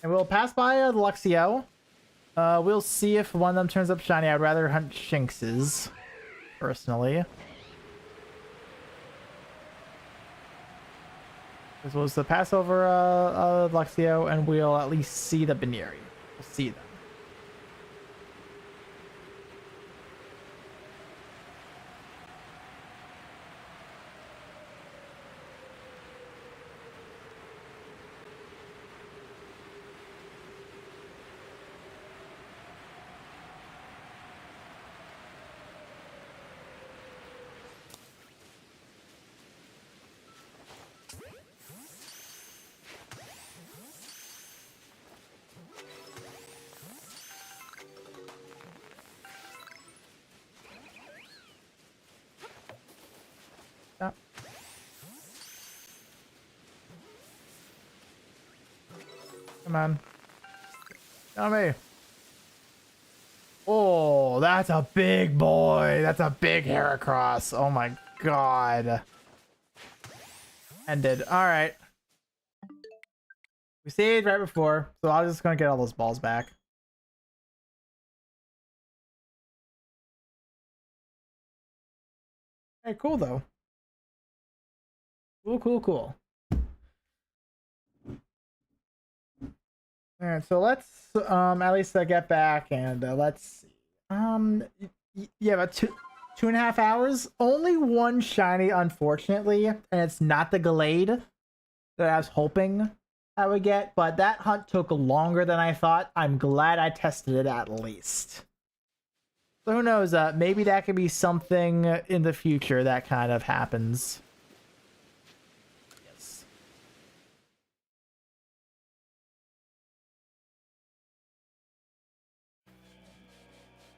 And we'll pass by the Luxio. We'll see if one of them turns up shiny. I'd rather hunt Shinxes, personally. This was the pass over Luxio, and we'll at least see the Baneri. We'll see them. Come on. Tell me. Oh, that's a big boy. That's a big Heracross. Oh my god. Ended. Alright. We saved right before, so I was just gonna get all those balls back. Hey, cool though. Cool. All right, so let's at least get back and let's see. Yeah, about two and a half hours. Only one shiny, unfortunately, and it's not the Gallade that I was hoping I would get. But that hunt took longer than I thought. I'm glad I tested it at least. So who knows? Maybe that could be something in the future that kind of happens.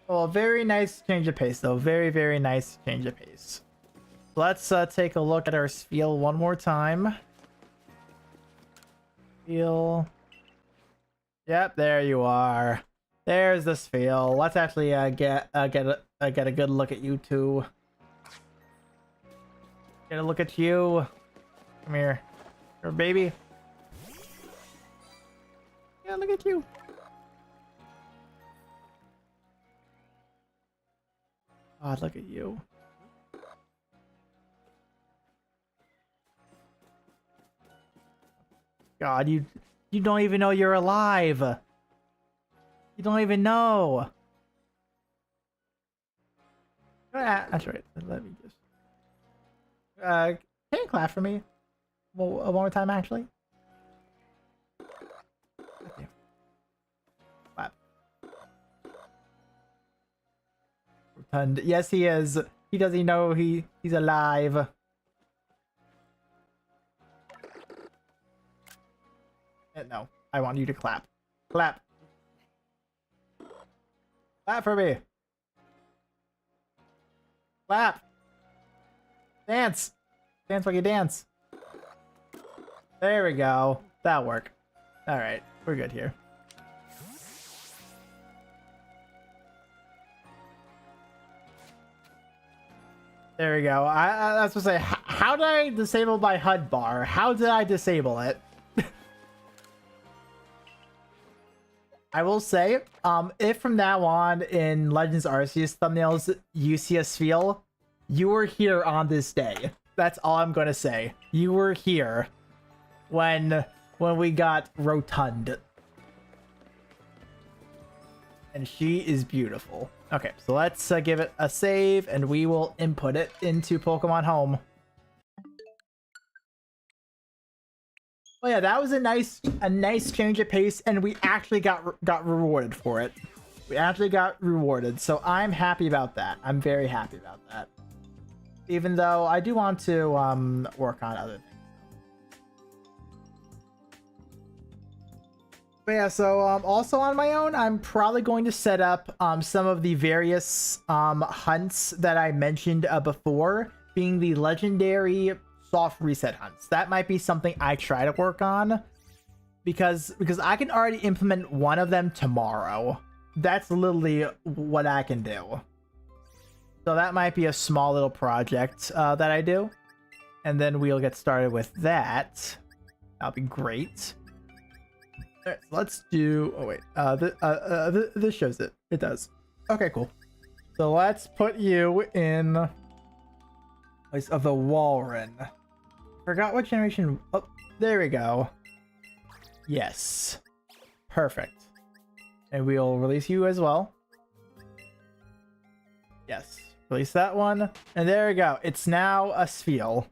Oh, very nice change of pace, though. Very nice change of pace. Let's take a look at our Spheal one more time. Spheal. Yep, there you are. There's the Spheal. Let's actually get a good look at you two. Get a look at you. Come here, here, baby. Yeah, look at you. God, look at you. God, you don't even know you're alive. You don't even know. That's right. Let me just. Can you clap for me? One more time, actually. Okay. Clap. Rotund. Yes, he is. He doesn't know he's alive. No, I want you to clap. Clap. Clap for me. Clap. Dance. Dance like you dance. There we go. That'll work. Alright, we're good here. There we go. I was supposed to say, how did I disable my HUD bar? How did I disable it? I will say, if from now on in Legends Arceus thumbnails you see a Spheal, you were here on this day. That's all I'm gonna say. You were here when we got Rotund. And she is beautiful. Okay, so let's give it a save, and we will input it into Pokemon Home. Oh yeah, that was a nice change of pace, and we actually got rewarded for it. We actually got rewarded, so I'm happy about that. I'm very happy about that. Even though I do want to work on other things. But yeah, so also on my own, I'm probably going to set up some of the various hunts that I mentioned before, being the legendary soft reset hunts. That might be something I try to work on because I can already implement one of them tomorrow. That's literally what I can do. So that might be a small little project that I do, and then we'll get started with that. That'll be great. All right, so let's do. Oh wait, this shows it. It does. Okay, cool. So let's put you in place of the Walren. Forgot what generation. Oh, there we go. Yes, perfect. And we'll release you as well. Yes, release that one, and there we go. It's now a Spheal.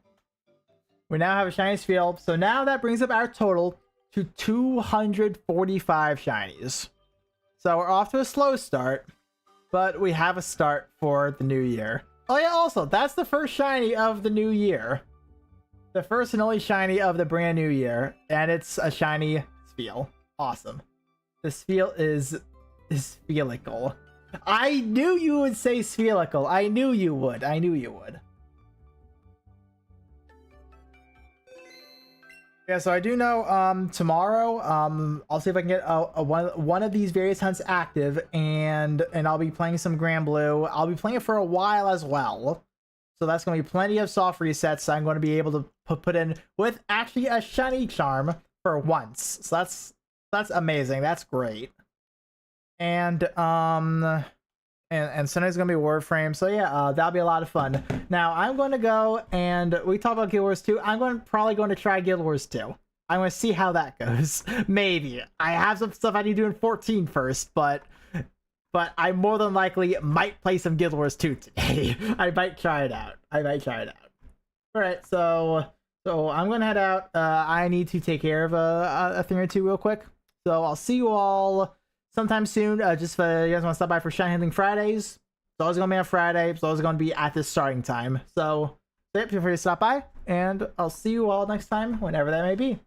We now have a shiny Spheal, so now that brings up our total to 245 shinies. So we're off to a slow start, but we have a start for the new year. Oh yeah, also, that's the first shiny of the new year. The first and only shiny of the brand new year, and it's a shiny Spheal. Awesome. The Spheal is Sphelical. I knew you would say Sphelical. I knew you would. I knew you would. Yeah, so I do know tomorrow I'll see if I can get one of these various hunts active, and I'll be playing some Grand Blue. I'll be playing it for a while as well. So that's going to be plenty of soft resets I'm going to be able to put in with actually a shiny charm for once. So that's amazing. That's great. And Sunday's gonna be Warframe, so yeah, that'll be a lot of fun. Now I'm going to go, and we talked about Guild Wars 2. I'm probably going to try Guild Wars 2. I'm going to see how that goes. Maybe I have some stuff I need to do in 14 first, but I more than likely might play some Guild Wars 2 today. I might try it out. All right, so I'm gonna head out. I need to take care of a thing or two real quick. So I'll see you all sometime soon. Just if you guys want to stop by for Shiny Hunting Fridays, it's always going to be on Friday. It's always going to be at this starting time. So, yep, feel free to stop by, and I'll see you all next time, whenever that may be.